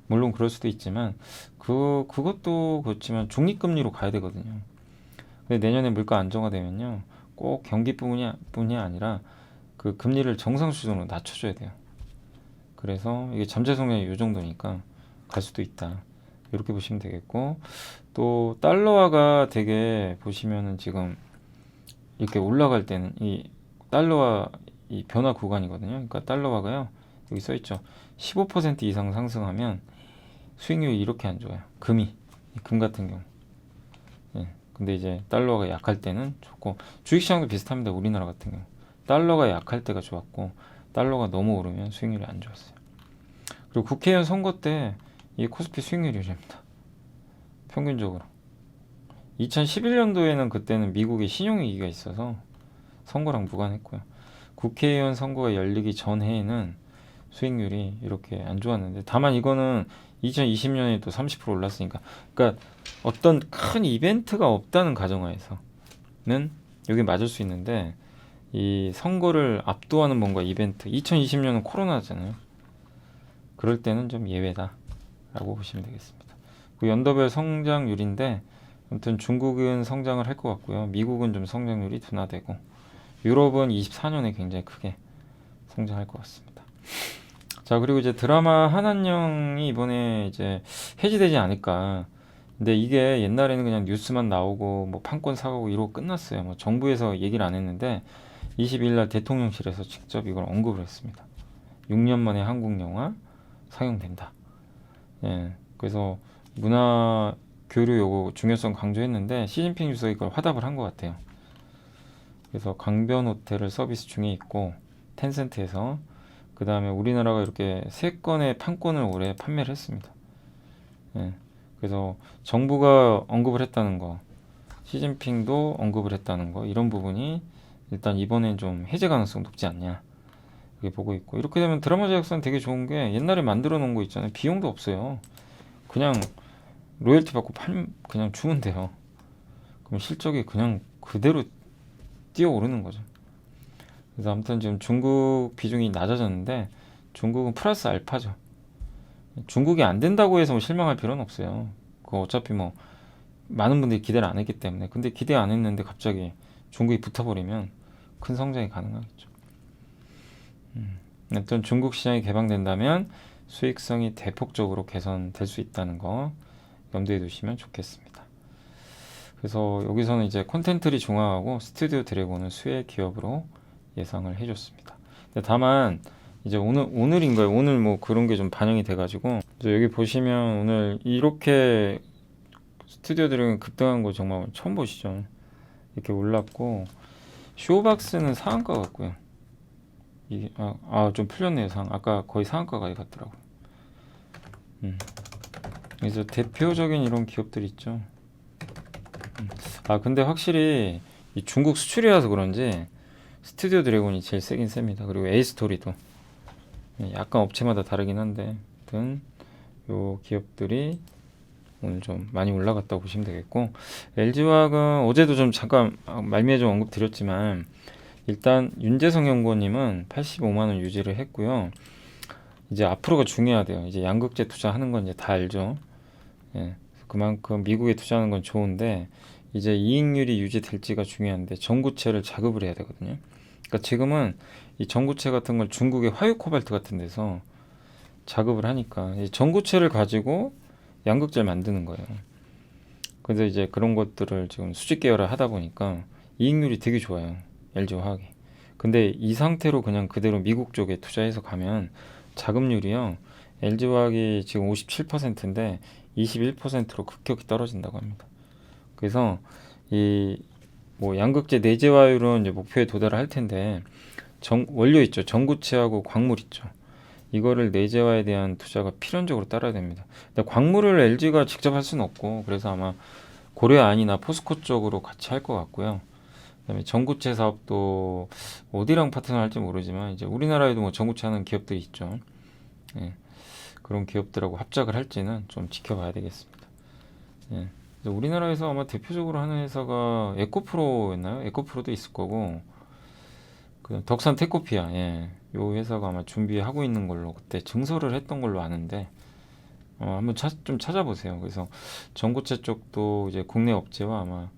물론 그럴 수도 있지만 그것도 그렇지만 중립금리로 가야 되거든요. 근데 내년에 물가 안정화되면요. 꼭 경기뿐이 아니라 그 금리를 정상 수준으로 낮춰줘야 돼요. 그래서 이게 잠재 성향이 이 정도니까 갈 수도 있다. 이렇게 보시면 되겠고 또 달러화가 되게 보시면은 지금 이렇게 올라갈 때는 이 달러화 이 변화 구간이거든요. 그러니까 달러화가요. 여기 써 있죠. 15% 이상 상승하면 수익률이 이렇게 안 좋아요. 금 같은 경우. 예. 근데 이제 달러가 약할 때는 좋고 주식시장도 비슷합니다. 우리나라 같은 경우. 달러가 약할 때가 좋았고 달러가 너무 오르면 수익률이 안 좋았어요. 그리고 국회의원 선거 때 이 코스피 수익률이 이랍니다. 평균적으로 2011년도에는 그때는 미국의 신용위기가 있어서 선거랑 무관했고요. 국회의원 선거가 열리기 전 해에는 수익률이 이렇게 안 좋았는데, 다만 이거는 2020년에 또 30% 올랐으니까, 그러니까 어떤 큰 이벤트가 없다는 가정하에서는 여기 맞을 수 있는데, 이 선거를 압도하는 뭔가 이벤트, 2020년은 코로나잖아요. 그럴 때는 좀 예외다라고 보시면 되겠습니다. 그 연도별 성장률인데 아무튼 중국은 성장을 할 것 같고요. 미국은 좀 성장률이 둔화되고, 유럽은 24년에 굉장히 크게 성장할 것 같습니다. 자, 그리고 이제 드라마 한한령이 이번에 이제 해지되지 않을까. 근데 이게 옛날에는 그냥 뉴스만 나오고 뭐 판권 사가고 이러고 끝났어요. 뭐 정부에서 얘기를 안 했는데 22일 날 대통령실에서 직접 이걸 언급을 했습니다. 6년 만에 한국 영화 상영된다. 예. 그래서 문화 교류 요구 중요성 강조했는데 시진핑 주석이 이걸 화답을 한 것 같아요. 그래서 강변 호텔을 서비스 중에 있고 텐센트에서, 그 다음에 우리나라가 이렇게 3건의 판권을 올해 판매를 했습니다. 예. 그래서 정부가 언급을 했다는 거, 시진핑도 언급을 했다는 거, 이런 부분이 일단 이번엔 좀 해제 가능성 높지 않냐 이렇게 보고 있고, 이렇게 되면 드라마 제작사는 되게 좋은 게 옛날에 만들어 놓은 거 있잖아요. 비용도 없어요. 그냥 로열티 받고 그냥 주면 돼요. 그럼 실적이 그냥 그대로 뛰어오르는 거죠. 그래서 아무튼 지금 중국 비중이 낮아졌는데 중국은 플러스 알파죠. 중국이 안 된다고 해서 뭐 실망할 필요는 없어요. 그거 어차피 뭐 많은 분들이 기대를 안 했기 때문에. 근데 기대 안 했는데 갑자기 중국이 붙어버리면 큰 성장이 가능하겠죠. 아무튼 중국 시장이 개방된다면 수익성이 대폭적으로 개선될 수 있다는 거 염두에 두시면 좋겠습니다. 그래서 여기서는 이제 콘텐츠를 중화하고 스튜디오 드래곤은 수혜 기업으로 예상을 해줬습니다. 다만 이제 오늘인 거예요. 오늘 뭐 그런 게 좀 반영이 돼가지고 여기 보시면 오늘 이렇게 스튜디오 드래곤 급등한 거 정말 처음 보시죠. 이렇게 올랐고 쇼박스는 상한가 같고요. 이게 좀 풀렸네요. 아까 거의 상한가까지 갔더라고요. 그래서 대표적인 이런 기업들 있죠. 근데 확실히 이 중국 수출이라서 그런지 스튜디오 드래곤이 제일 세긴 셉니다. 그리고 에이스토리도 약간 업체마다 다르긴 한데, 아무튼 요 기업들이 오늘 좀 많이 올라갔다고 보시면 되겠고, LG화학은 어제도 좀 잠깐 말미에 좀 언급 드렸지만 일단 윤재성 연구원님은 85만 원 유지를 했고요. 이제 앞으로가 중요하대요. 이제 양극재 투자하는 건 이제 다 알죠. 예, 그만큼 미국에 투자하는 건 좋은데 이제 이익률이 유지될지가 중요한데 전구체를 자급을 해야 되거든요. 그러니까 지금은 이 전구체 같은 걸 중국의 화유 코발트 같은 데서 자급을 하니까 이 전구체를 가지고 양극재를 만드는 거예요. 그래서 이제 그런 것들을 지금 수직 계열화 하다 보니까 이익률이 되게 좋아요. LG화학이. 근데 이 상태로 그냥 그대로 미국 쪽에 투자해서 가면 자금률이요. LG화학이 지금 57%인데 21%로 급격히 떨어진다고 합니다. 그래서 이 뭐 양극재 내재화율은 이제 목표에 도달을 할 텐데 원료 있죠. 전구체하고 광물 있죠. 이거를 내재화에 대한 투자가 필연적으로 따라야 됩니다. 근데 광물을 LG가 직접 할 수는 없고, 그래서 아마 고려안이나 포스코 쪽으로 같이 할 것 같고요. 그다음에 전구체 사업도 어디랑 파트너 할지 모르지만 이제 우리나라에도 뭐 전구체 하는 기업들이 있죠. 예, 그런 기업들하고 합작을 할지는 좀 지켜봐야 되겠습니다. 예, 우리나라에서 아마 대표적으로 하는 회사가 에코프로였나요? 에코프로도 있을 거고, 그 덕산 테코피아, 예, 요 회사가 아마 준비하고 있는 걸로 그때 증설을 했던 걸로 아는데 한번 좀 찾아보세요. 그래서 전구체 쪽도 이제 국내 업체와 아마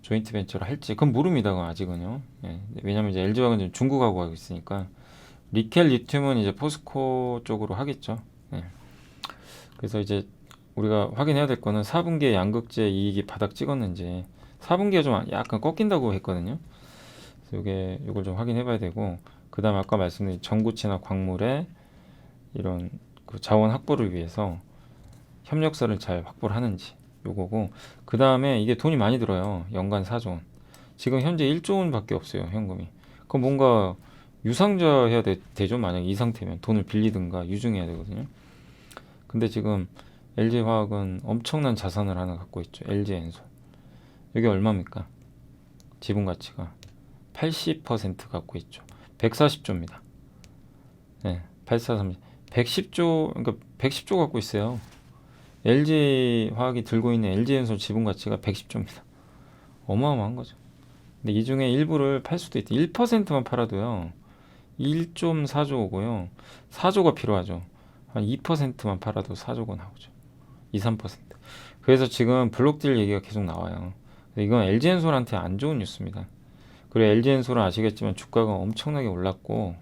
조인트 벤처를 할지 그건 모릅니다. 아직은요. 예, 왜냐면 이제 LG화학은 중국하고 하고 있으니까. 리켈 리튬은 이제 포스코 쪽으로 하겠죠. 예. 그래서 이제 우리가 확인해야 될 거는 4분기에 양극재 이익이 바닥 찍었는지, 4분기가 좀 약간 꺾인다고 했거든요. 그래서 이걸 좀 확인해 봐야 되고, 그 다음 아까 말씀드린 전구체나 광물의 이런 그 자원 확보를 위해서 협력사를 잘 확보를 하는지 요거고, 그 다음에 이게 돈이 많이 들어요. 연간 4조 원. 지금 현재 1조 원밖에 없어요, 현금이. 그럼 뭔가 유상좌 해야 되죠. 만약 이 상태면 돈을 빌리든가 유증해야 되거든요. 근데 지금 LG화학은 엄청난 자산을 하나 갖고 있죠. LG엔솔. 이게 얼마입니까? 지분 가치가 80% 갖고 있죠. 140조입니다. 네, 8430. 110조, 그러니까 110조 갖고 있어요. LG화학이 들고 있는 LG엔솔 지분 가치가 110조입니다. 어마어마한 거죠. 근데 이 중에 일부를 팔 수도 있다. 1%만 팔아도요. 1.4조고요. 4조가 필요하죠. 한 2%만 팔아도 4조가 나오죠. 2, 3%. 그래서 지금 블록딜 얘기가 계속 나와요. 이건 LG엔솔한테 안 좋은 뉴스입니다. 그리고 LG엔솔은 아시겠지만 주가가 엄청나게 올랐고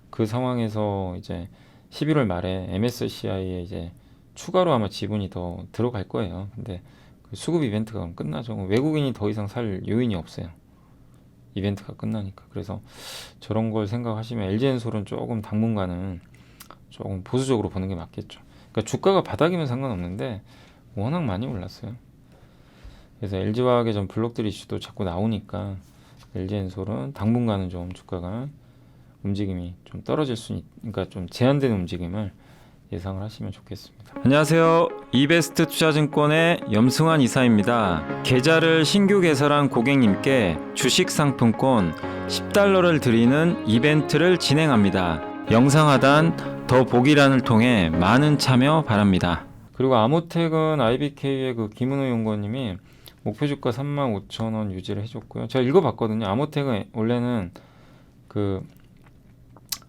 그 상황에서 이제 11월 말에 MSCI에 이제 추가로 아마 지분이 더 들어갈 거예요. 근데 그 수급 이벤트가 그럼 끝나죠. 외국인이 더 이상 살 요인이 없어요. 이벤트가 끝나니까. 그래서 저런 걸 생각하시면 LG엔솔은 조금 당분간은 조금 보수적으로 보는 게 맞겠죠. 그러니까 주가가 바닥이면 상관없는데 워낙 많이 올랐어요. 그래서 LG화학의 좀 블록들 이슈도 자꾸 나오니까 LG엔솔은 당분간은 좀 주가가 움직임이 좀 떨어질 수 그러니까 좀 제한되는 움직임을 예상을 하시면 좋겠습니다. 안녕하세요. 이베스트 투자증권의 염승환 이사입니다. 계좌를 신규 개설한 고객님께 주식 상품권 10달러를 드리는 이벤트를 진행합니다. 영상 하단 더 보기란을 통해 많은 참여 바랍니다. 그리고 아모텍은 IBK의 그 김은호 연구원님이 목표 주가 35,000원 유지를 해줬고요. 제가 읽어봤거든요. 아모텍은 원래는 그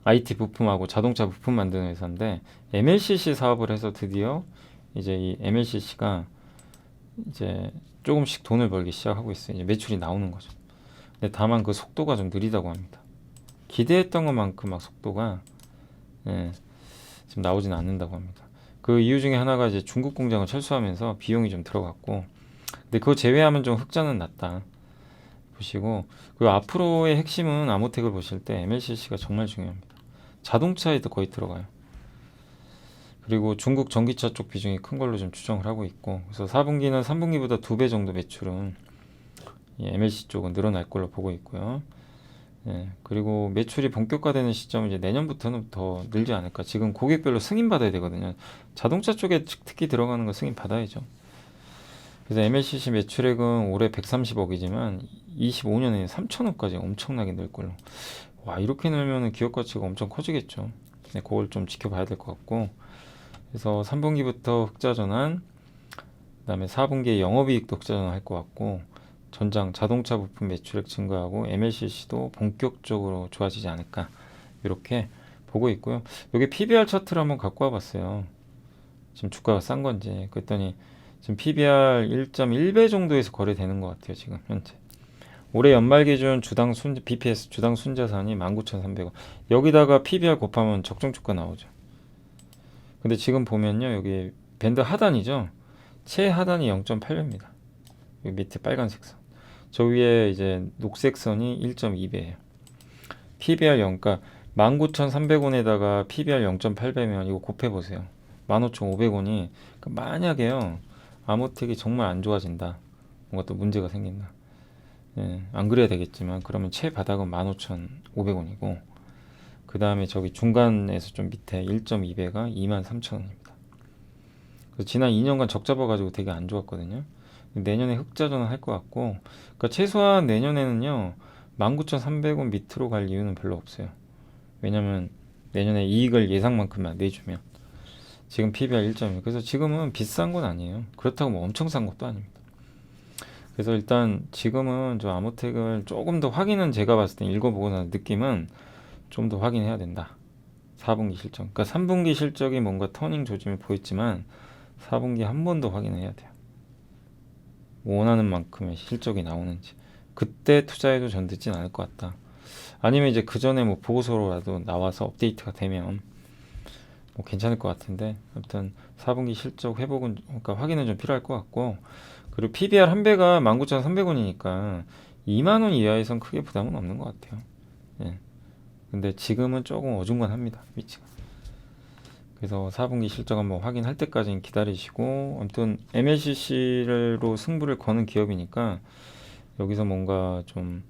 IT 부품하고 자동차 부품 만드는 회사인데 MLCC 사업을 해서 드디어 이제 이 MLCC가 이제 조금씩 돈을 벌기 시작하고 있어요. 이제 매출이 나오는 거죠. 근데 다만 그 속도가 좀 느리다고 합니다. 기대했던 것만큼 막 속도가 지금 나오진 않는다고 합니다. 그 이유 중에 하나가 이제 중국 공장을 철수하면서 비용이 좀 들어갔고, 근데 그거 제외하면 좀 흑자는 났다 보시고, 그리고 앞으로의 핵심은 아모텍을 보실 때 MLCC가 정말 중요합니다. 자동차에도 거의 들어가요. 그리고 중국 전기차 쪽 비중이 큰 걸로 좀 추정을 하고 있고, 그래서 4분기는 3분기보다 2배 정도 매출은 MLC 쪽은 늘어날 걸로 보고 있고요. 그리고 매출이 본격화되는 시점은 이제 내년부터는 더 늘지 않을까. 지금 고객별로 승인 받아야 되거든요. 자동차 쪽에 특히 들어가는 거 승인 받아야죠. 그래서 MLCC 매출액은 올해 130억이지만 25년에 3천억까지 엄청나게 늘 걸로. 와, 이렇게 늘면 기업 가치가 엄청 커지겠죠. 그걸 좀 지켜봐야 될 것 같고, 그래서 3분기부터 흑자 전환, 그다음에 4분기에 영업이익도 흑자 전환할 것 같고, 전장 자동차 부품 매출액 증가하고 MLCC도 본격적으로 좋아지지 않을까, 이렇게 보고 있고요. 여기 PBR 차트를 한번 갖고 와봤어요. 지금 주가가 싼 건지. 그랬더니 지금 PBR 1.1배 정도에서 거래되는 것 같아요. 지금 현재. 올해 연말 기준 주당 BPS 주당 순자산이 19,300원. 여기다가 PBR 곱하면 적정 주가 나오죠. 근데 지금 보면요, 여기 밴드 하단이죠. 최하단이 0.8배입니다. 여기 밑에 빨간색 선. 저 위에 이제 녹색 선이 1.2배예요. PBR 0, 그러니까 19,300원에다가 PBR 0.8배면 이거 곱해보세요. 15,500원이. 그러니까 만약에요, 아모텍이 정말 안 좋아진다, 뭔가 또 문제가 생긴다, 안 그래야 되겠지만 그러면 최바닥은 15,500원이고 그 다음에 저기 중간에서 좀 밑에 1.2배가 23,000원입니다. 그래서 지난 2년간 적 잡아가지고 되게 안 좋았거든요. 내년에 흑자 전환할 것 같고, 그러니까 최소한 내년에는요 19,300원 밑으로 갈 이유는 별로 없어요. 왜냐면 내년에 이익을 예상만큼만 내주면. 지금 PBR 1.2. 그래서 지금은 비싼 건 아니에요. 그렇다고 뭐 엄청 싼 것도 아닙니다. 그래서 일단 지금은 저 아모텍을 조금 더 확인은, 제가 봤을 때 읽어보고 나서 느낌은 좀 더 확인해야 된다. 4분기 실적. 그러니까 3분기 실적이 뭔가 터닝 조짐이 보였지만 4분기 한 번 더 확인해야 돼요. 원하는 만큼의 실적이 나오는지. 그때 투자해도 전 늦진 않을 것 같다. 아니면 이제 그 전에 뭐 보고서로라도 나와서 업데이트가 되면 뭐 괜찮을 것 같은데, 아무튼 4분기 실적 회복은, 그러니까 확인은 좀 필요할 것 같고, 그리고 PBR 한 배가 19,300원이니까 2만원 이하에선 크게 부담은 없는 것 같아요. 근데 지금은 조금 어중간합니다, 위치가. 그래서 4분기 실적 한번 확인할 때까지는 기다리시고, 아무튼 MLCC로 승부를 거는 기업이니까 여기서 뭔가 좀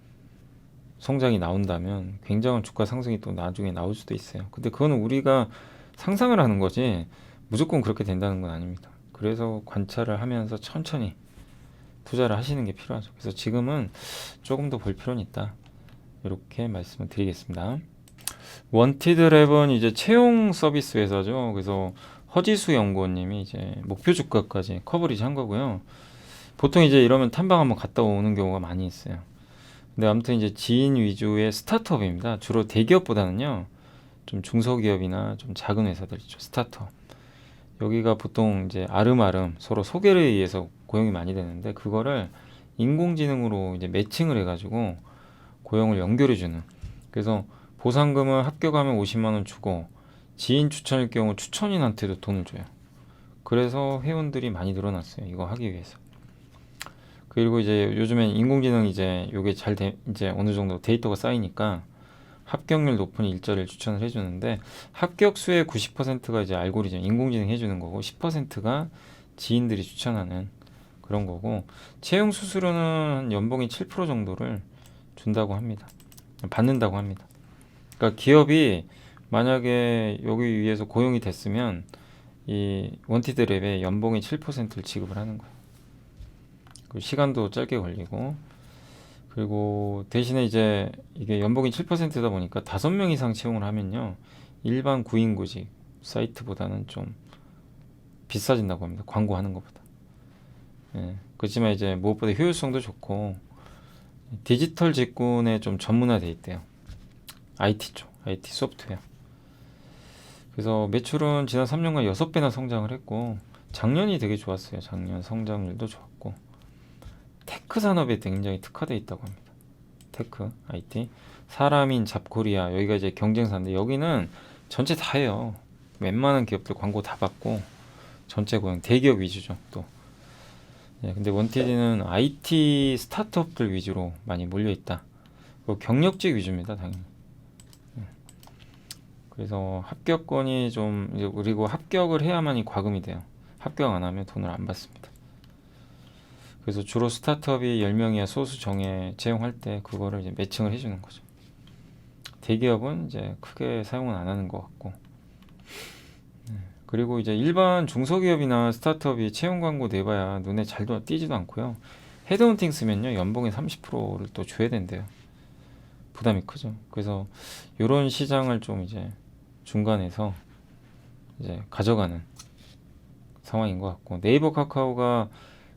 성장이 나온다면 굉장한 주가 상승이 또 나중에 나올 수도 있어요. 근데 그거는 우리가 상상을 하는 거지 무조건 그렇게 된다는 건 아닙니다. 그래서 관찰을 하면서 천천히 투자를 하시는 게 필요하죠. 그래서 지금은 조금 더 볼 필요는 있다. 이렇게 말씀을 드리겠습니다. 원티드랩은 이제 채용 서비스 회사죠. 그래서 허지수 연구원님이 이제 목표 주가까지 커버리지 한 거고요. 보통 이제 이러면 탐방 한번 갔다 오는 경우가 많이 있어요. 근데 아무튼 이제 지인 위주의 스타트업입니다. 주로 대기업보다는요, 좀 중소기업이나 좀 작은 회사들이죠. 스타트업. 여기가 보통 이제 아름아름 서로 소개를 의해서 고용이 많이 되는데 그거를 인공지능으로 이제 매칭을 해가지고 고용을 연결해주는. 그래서 보상금은 합격하면 50만 원 주고 지인 추천일 경우 추천인한테도 돈을 줘요. 그래서 회원들이 많이 늘어났어요. 이거 하기 위해서. 그리고 이제 요즘엔 인공지능 이제 요게 이제 어느 정도 데이터가 쌓이니까 합격률 높은 일자리를 추천을 해주는데 합격수의 90%가 이제 알고리즘 인공지능 해주는 거고 10%가 지인들이 추천하는 그런 거고 채용 수수료는 연봉이 7% 정도를 준다고 합니다. 받는다고 합니다. 그러니까 기업이 만약에 여기 위해서 고용이 됐으면 이 원티드랩에 연봉의 7%를 지급을 하는 거예요. 그 시간도 짧게 걸리고 그리고 대신에 이제 이게 연봉이 7%다 보니까 5명 이상 채용을 하면요 일반 구인구직 사이트보다는 좀 비싸진다고 합니다. 광고하는 것보다. 예, 그렇지만 이제 무엇보다 효율성도 좋고 디지털 직군에 좀 전문화돼 있대요. IT 쪽, IT 소프트웨어. 그래서 매출은 지난 3년간 6배나 성장을 했고 작년이 되게 좋았어요. 작년 성장률도 좋았고 테크 산업에 굉장히 특화되어 있다고 합니다. 테크, IT. 사람인 잡코리아 여기가 이제 경쟁사인데 여기는 전체 다 해요. 웬만한 기업들 광고 다 받고 전체 고용 대기업 위주죠. 또. 예, 근데 원티지는 IT 스타트업들 위주로 많이 몰려 있다. 경력직 위주입니다, 당연히. 그래서 합격권이 좀 그리고 합격을 해야만이 과금이 돼요. 합격 안 하면 돈을 안 받습니다. 그래서 주로 스타트업이 10명이야 소수 정예 채용할 때 그거를 이제 매칭을 해주는 거죠. 대기업은 이제 크게 사용은 안 하는 것 같고. 그리고 이제 일반 중소기업이나 스타트업이 채용 광고 내봐야 눈에 잘 띄지도 않고요. 헤드헌팅 쓰면요 연봉의 30%를 또 줘야 된대요. 부담이 크죠. 그래서 이런 시장을 좀 이제 중간에서 이제 가져가는 상황인 것 같고 네이버 카카오가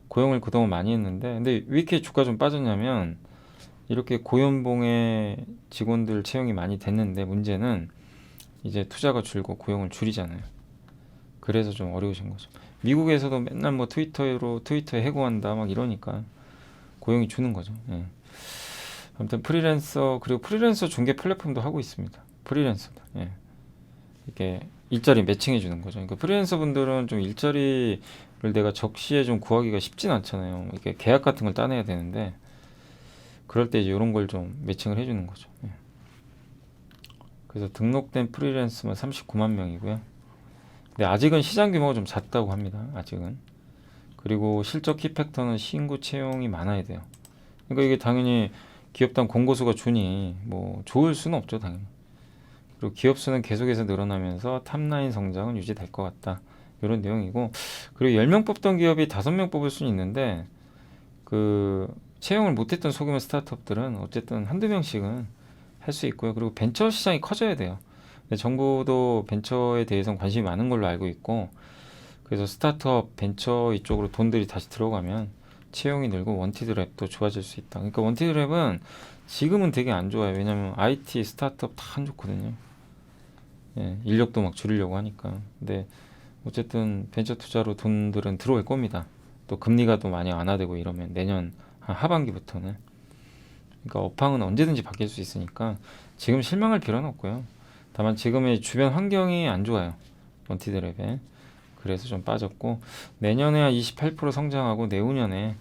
고용을 그동안 많이 했는데 근데 왜 이렇게 주가 좀 빠졌냐면 이렇게 고연봉의 직원들 채용이 많이 됐는데 문제는 이제 투자가 줄고 고용을 줄이잖아요. 그래서 좀 어려우신 거죠. 미국에서도 맨날 뭐 트위터에 해고한다 막 이러니까 고용이 주는 거죠. 예. 아무튼 프리랜서 그리고 프리랜서 중개 플랫폼도 하고 있습니다. 프리랜서도. 예. 이렇게 일자리 매칭해 주는 거죠. 그러니까 프리랜서 분들은 좀 일자리를 내가 적시에 좀 구하기가 쉽진 않잖아요. 이렇게 계약 같은 걸 따내야 되는데 그럴 때 이제 이런 걸 좀 매칭을 해주는 거죠. 예. 그래서 등록된 프리랜서만 39만 명이고요. 근데 아직은 시장 규모가 좀 작다고 합니다. 아직은. 그리고 실적 키팩터는 신규 채용이 많아야 돼요. 그러니까 이게 당연히 기업당 공고수가 주니 뭐 좋을 수는 없죠, 당연히. 그리고 기업 수는 계속해서 늘어나면서 탑라인 성장은 유지될 것 같다. 이런 내용이고 그리고 10명 뽑던 기업이 5명 뽑을 수는 있는데 그 채용을 못했던 소규모 스타트업들은 어쨌든 한두 명씩은 할 수 있고요. 그리고 벤처 시장이 커져야 돼요. 근데 정부도 벤처에 대해서는 관심이 많은 걸로 알고 있고 그래서 스타트업 벤처 이쪽으로 돈들이 다시 들어가면 채용이 늘고 원티드랩도 좋아질 수 있다. 그러니까 원티드랩은 지금은 되게 안 좋아요. 왜냐면 IT 스타트업 다 안 좋거든요. 예, 인력도 막 줄이려고 하니까. 근데 어쨌든 벤처 투자로 돈들은 들어올 겁니다. 또 금리가 또 많이 완화되고 이러면 내년 한 하반기부터는. 그러니까 업황은 언제든지 바뀔 수 있으니까 지금 실망할 필요는 없고요. 다만 지금의 주변 환경이 안 좋아요. 원티드랩에. 그래서 좀 빠졌고 내년에 한 28% 성장하고 내후년에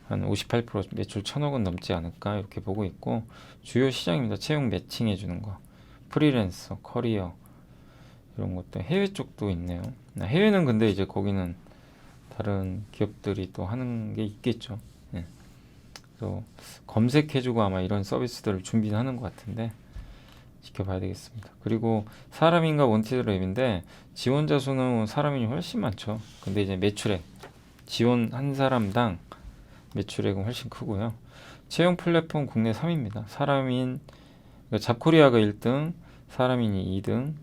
한 58% 매출 1,000억 원 넘지 않을까 이렇게 보고 있고 주요 시장입니다. 채용 매칭해 주는 거. 프리랜서, 커리어 이런 것도 해외 쪽도 있네요. 해외는 근데 이제 거기는 다른 기업들이 또 하는 게 있겠죠. 예. 그래서 검색해주고 아마 이런 서비스들을 준비하는 것 같은데 지켜봐야 되겠습니다. 그리고 사람인가 원티드 랩인데 지원자 수는 사람인이 훨씬 많죠. 근데 이제 매출액 지원 한 사람당 매출액은 훨씬 크고요. 채용 플랫폼 국내 3위입니다. 사람인 그러니까 잡코리아가 1등, 사람인이 2등,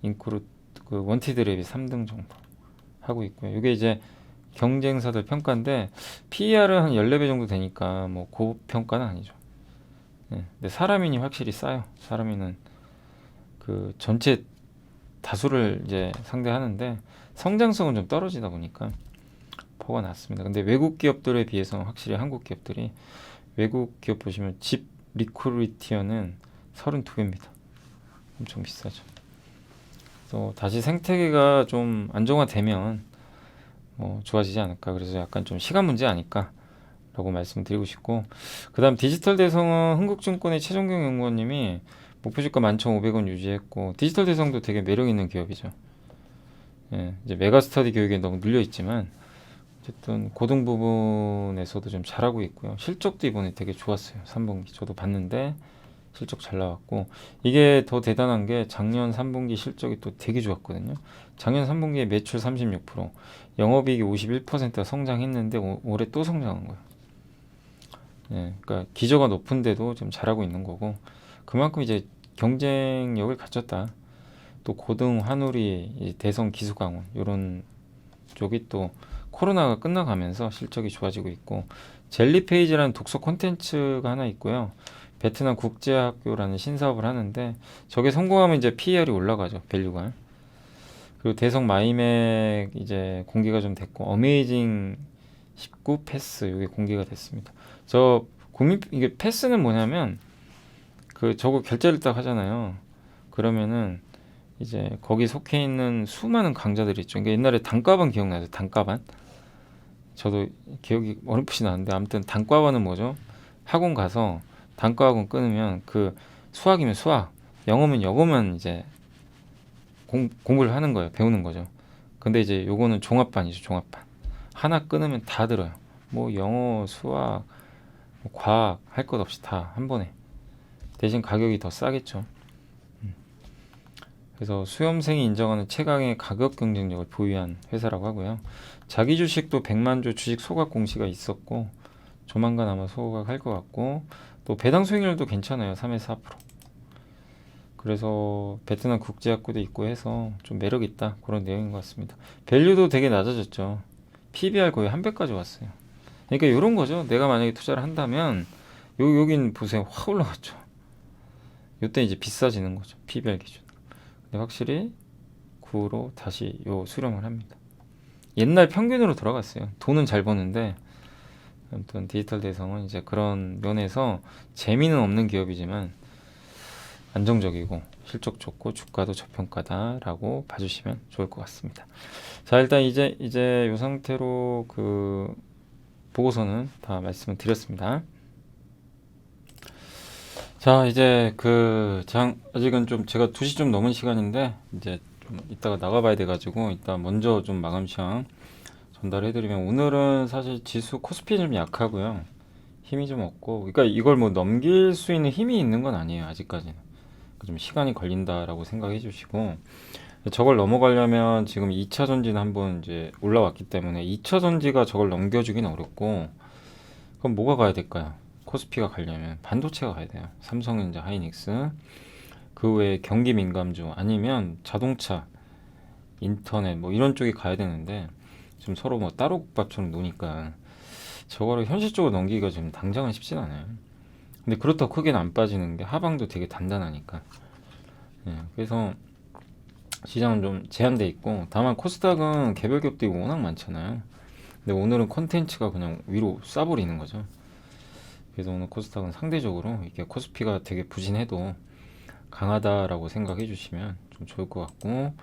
인크루 그 원티드 랩이 3등 정도 하고 있고요. 이게 이제 경쟁사들 평가인데 PER은 한 14배 정도 되니까 뭐 고평가는 아니죠. 네, 근데 사람인이 확실히 싸요. 사람인은 그 전체 다수를 이제 상대하는데 성장성은 좀 떨어지다 보니까 포가 났습니다. 근데 외국 기업들에 비해서는 확실히 한국 기업들이 외국 기업 보시면 집 리크루티어는 32배입니다. 엄청 비싸죠. 또 다시 생태계가 좀 안정화되면 좋아지지 않을까. 그래서 약간 좀 시간 문제 아닐까 라고 말씀드리고 싶고, 그 다음 디지털 대성은 흥국증권의 최종경 연구원님이 목표주가 11,500원 유지했고, 디지털 대성도 되게 매력 있는 기업이죠. 예, 이제 메가스터디 교육에 너무 눌려 있지만 어쨌든 고등 부분에서도 좀 잘하고 있고요. 실적도 이번에 되게 좋았어요. 3분기 저도 봤는데 실적 잘 나왔고, 이게 더 대단한 게 작년 3분기 실적이 또 되게 좋았거든요. 작년 3분기에 매출 36%, 영업이익이 51% 성장했는데 올해 또 성장한 거예요. 예, 그러니까 기저가 높은데도 좀 잘하고 있는 거고, 그만큼 이제 경쟁력을 갖췄다. 또 고등 환우리, 대성 기술강원 이런 쪽이 또 코로나가 끝나가면서 실적이 좋아지고 있고, 젤리페이지라는 독서 콘텐츠가 하나 있고요. 베트남 국제학교라는 신사업을 하는데 저게 성공하면 이제 PER이 올라가죠. 밸류가. 그리고 대성 마이맥 이제 공개가 좀 됐고, 어메이징 19 패스 이게 공개가 됐습니다. 저 국민 이게 패스는 뭐냐면 그 저거 결제를 딱 하잖아요. 그러면은 이제 거기 속해 있는 수많은 강좌들이 있죠. 그러니까 옛날에 단과반 기억나죠? 단과반. 저도 기억이 어렴풋이 나는데 아무튼 단과반은 뭐죠? 학원 가서 단과학원 끊으면 그 수학이면 수학, 영어면 영어만 이제 공부를 하는 거예요. 배우는 거죠. 근데 이제 요거는 종합반이죠. 종합반. 하나 끊으면 다 들어요. 뭐 영어, 수학, 뭐 과학 할 것 없이 다 한 번에. 대신 가격이 더 싸겠죠. 그래서 수험생이 인정하는 최강의 가격 경쟁력을 보유한 회사라고 하고요. 자기 주식도 100만 주 주식 소각 공시가 있었고 조만간 아마 소각할 것 같고, 또 배당 수익률도 괜찮아요. 3에서 4%. 그래서 베트남 국제학교도 있고 해서 좀 매력 있다 그런 내용인 것 같습니다. 밸류도 되게 낮아졌죠. PBR 거의 한 배까지 왔어요. 그러니까 이런 거죠. 내가 만약에 투자를 한다면 여긴 보세요. 확 올라갔죠. 이때 이제 비싸지는 거죠. PBR 기준. 근데 확실히 9로 다시 요 수렴을 합니다. 옛날 평균으로 돌아갔어요. 돈은 잘 버는데 아무튼 디지털 대성은 이제 그런 면에서 재미는 없는 기업이지만 안정적이고 실적 좋고 주가도 저평가다라고 봐주시면 좋을 것 같습니다. 자, 일단 이제 이 상태로 그 보고서는 다 말씀을 드렸습니다. 자, 이제 아직은 좀 제가 2시 좀 넘은 시간인데 이제 좀 이따가 나가봐야 돼가지고 일단 먼저 좀 마감 시황 전달해드리면, 오늘은 사실 지수 코스피 좀 약하고요. 힘이 좀 없고, 그러니까 이걸 뭐 넘길 수 있는 힘이 있는 건 아니에요. 아직까지는. 좀 시간이 걸린다라고 생각해 주시고, 저걸 넘어가려면 지금 2차 전지는 한번 이제 올라왔기 때문에 2차 전지가 저걸 넘겨주긴 어렵고, 그럼 뭐가 가야 될까요? 코스피가 가려면 반도체가 가야 돼요. 삼성전자, 하이닉스. 그 외에 경기 민감주 아니면 자동차, 인터넷 뭐 이런 쪽이 가야 되는데 지금 서로 뭐 따로 국밥처럼 노니까 저거를 현실적으로 넘기기가 지금 당장은 쉽진 않아요. 근데 그렇다고 크게는 안 빠지는 게 하방도 되게 단단하니까. 예, 그래서 시장은 좀 제한돼 있고, 다만 코스닥은 개별 기업들이 워낙 많잖아요. 근데 오늘은 컨텐츠가 그냥 위로 쏴버리는 거죠. 그래서 오늘 코스닥은 상대적으로 이렇게 코스피가 되게 부진해도 강하다라고 생각해 주시면 좀 좋을 것 같고,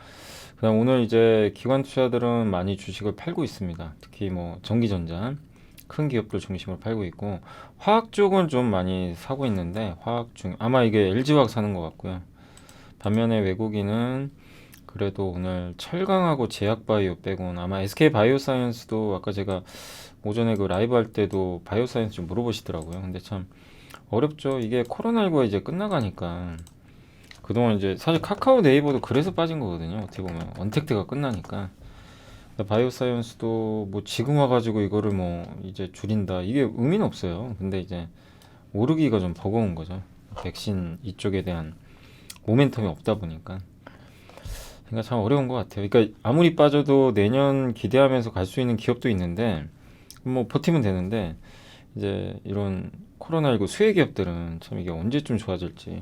그다음 오늘 이제 기관 투자들은 많이 주식을 팔고 있습니다. 특히 뭐 전기전자 큰 기업들 중심으로 팔고 있고, 화학 쪽은 좀 많이 사고 있는데 화학 중 아마 이게 LG화학 사는 것 같고요. 반면에 외국인은 그래도 오늘 철강하고 제약바이오 빼고는 아마 SK 바이오사이언스도 아까 제가 오전에 그 라이브 할 때도 바이오사이언스 좀 물어보시더라고요. 근데 참 어렵죠. 이게 코로나19가 이제 끝나가니까 그동안 이제 사실 카카오 네이버도 그래서 빠진 거거든요. 어떻게 보면 언택트가 끝나니까. 바이오사이언스도 뭐 지금 와가지고 이거를 뭐 이제 줄인다 이게 의미는 없어요. 근데 이제 오르기가 좀 버거운 거죠. 백신 이쪽에 대한 모멘텀이 없다 보니까. 그러니까 참 어려운 것 같아요. 그러니까 아무리 빠져도 내년 기대하면서 갈 수 있는 기업도 있는데 뭐 버티면 되는데 이제 이런 코로나19 수혜 기업들은 참 이게 언제쯤 좋아질지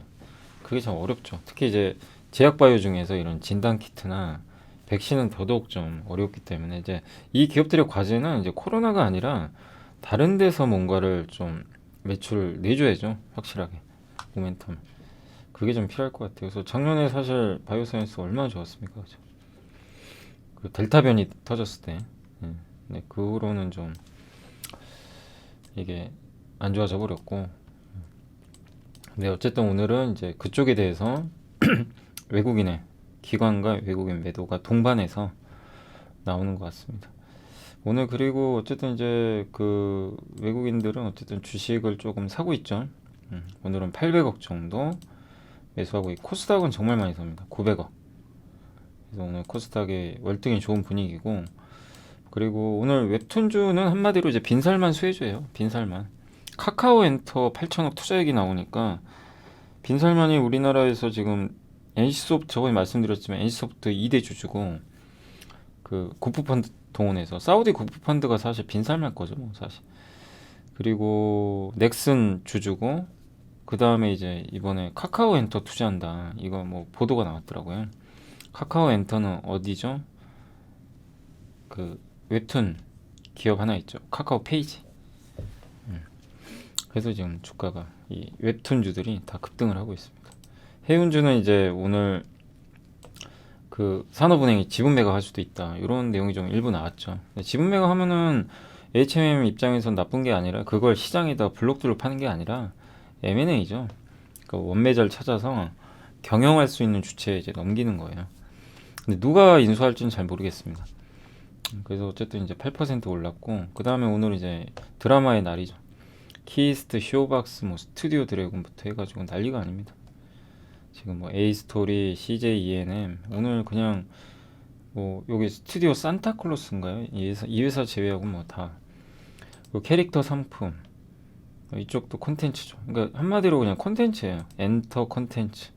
그게 참 어렵죠. 특히 이제 제약바이오 중에서 이런 진단 키트나 백신은 더더욱 좀 어렵기 때문에 이제 이 기업들의 과제는 이제 코로나가 아니라 다른 데서 뭔가를 좀 매출을 내줘야죠. 확실하게 모멘텀. 그게 좀 필요할 것 같아요. 그래서 작년에 사실 바이오사이언스 얼마나 좋았습니까? 그죠? 그 델타 변이 터졌을 때. 예. 네, 그 후로는 좀 이게 안 좋아져 버렸고. 근데 어쨌든 오늘은 이제 그쪽에 대해서 외국인의 기관과 외국인 매도가 동반해서 나오는 것 같습니다. 오늘 그리고 어쨌든 이제 그 외국인들은 어쨌든 주식을 조금 사고 있죠. 오늘은 800억 정도 매수하고 코스닥은 정말 많이 삽니다. 900억. 그래서 오늘 코스닥의 월등히 좋은 분위기고 그리고 오늘 웹툰주는 한마디로 이제 빈살만 수혜주예요. 빈살만. 카카오엔터 8천억 투자 얘기 나오니까 빈살만이 우리나라에서 지금 NC소프트 저번에 말씀드렸지만 NC소프트 2대 주주고 그 국부펀드 동원해서 사우디 국부펀드가 사실 빈살만 거죠 뭐 사실. 그리고 넥슨 주주고 그 다음에 이제 이번에 카카오엔터 투자한다 이거 뭐 보도가 나왔더라고요. 카카오엔터는 어디죠? 그 웹툰 기업 하나 있죠. 카카오 페이지. 그래서 지금 주가가 이 웹툰주들이 다 급등을 하고 있습니다. 해운주는 이제 오늘 그 산업은행이 지분 매각할 수도 있다 이런 내용이 좀 일부 나왔죠. 지분 매각하면은 HMM 입장에선 나쁜 게 아니라 그걸 시장에다 블록들로 파는 게 아니라 M&A죠. 그러니까 원매자를 찾아서 경영할 수 있는 주체에 이제 넘기는 거예요. 근데 누가 인수할지는 잘 모르겠습니다. 그래서 어쨌든 이제 8% 올랐고 그 다음에 오늘 이제 드라마의 날이죠. 키스트, 쇼박스, 뭐 스튜디오 드래곤부터 해가지고 난리가 아닙니다. 지금 뭐 A 스토리, CJ ENM 오늘 그냥 뭐 여기 스튜디오 산타클로스인가요? 이 회사 제외하고 뭐 다 캐릭터 상품 이쪽도 콘텐츠죠. 그러니까 한마디로 그냥 콘텐츠예요. 엔터 콘텐츠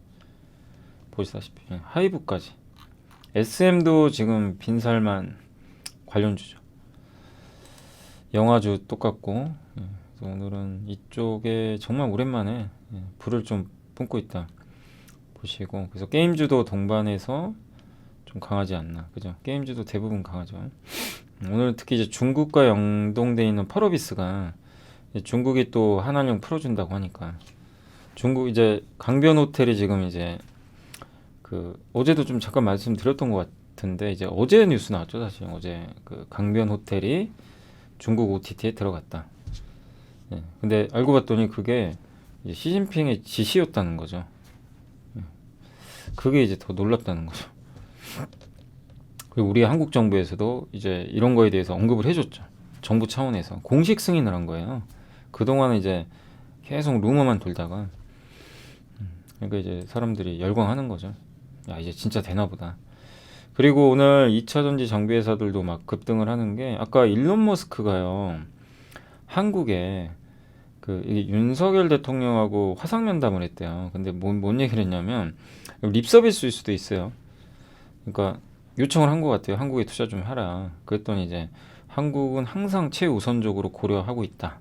보시다시피 하이브까지 SM도 지금 빈살만 관련주죠. 영화주 똑같고 그래서 오늘은 이쪽에 정말 오랜만에 불을 좀 뿜고 있다 보시고 그래서 게임주도 동반해서 좀 강하지 않나 그죠? 게임주도 대부분 강하죠. 오늘 특히 이제 중국과 연동돼 있는 펄어비스가 중국이 또 한한령 풀어준다고 하니까 중국 이제 강변 호텔이 지금 이제 그 어제도 좀 잠깐 말씀드렸던 것 같은데 이제 어제 뉴스 나왔죠 사실 어제 그 강변 호텔이 중국 OTT에 들어갔다. 근데 알고 봤더니 그게 이제 시진핑의 지시였다는 거죠. 그게 이제 더 놀랍다는 거죠. 그리고 우리 한국 정부에서도 이제 이런 거에 대해서 언급을 해줬죠. 정부 차원에서 공식 승인을 한 거예요. 그동안은 이제 계속 루머만 돌다가 그러니까 이제 사람들이 열광하는 거죠. 야 이제 진짜 되나 보다. 그리고 오늘 2차전지 장비회사들도 막 급등을 하는 게 아까 일론 머스크가요. 한국에 그 윤석열 대통령하고 화상 면담을 했대요. 근데 뭔 얘기를 했냐면 립서비스일 수도 있어요. 그러니까 요청을 한 것 같아요. 한국에 투자 좀 하라. 그랬더니 이제 한국은 항상 최우선적으로 고려하고 있다.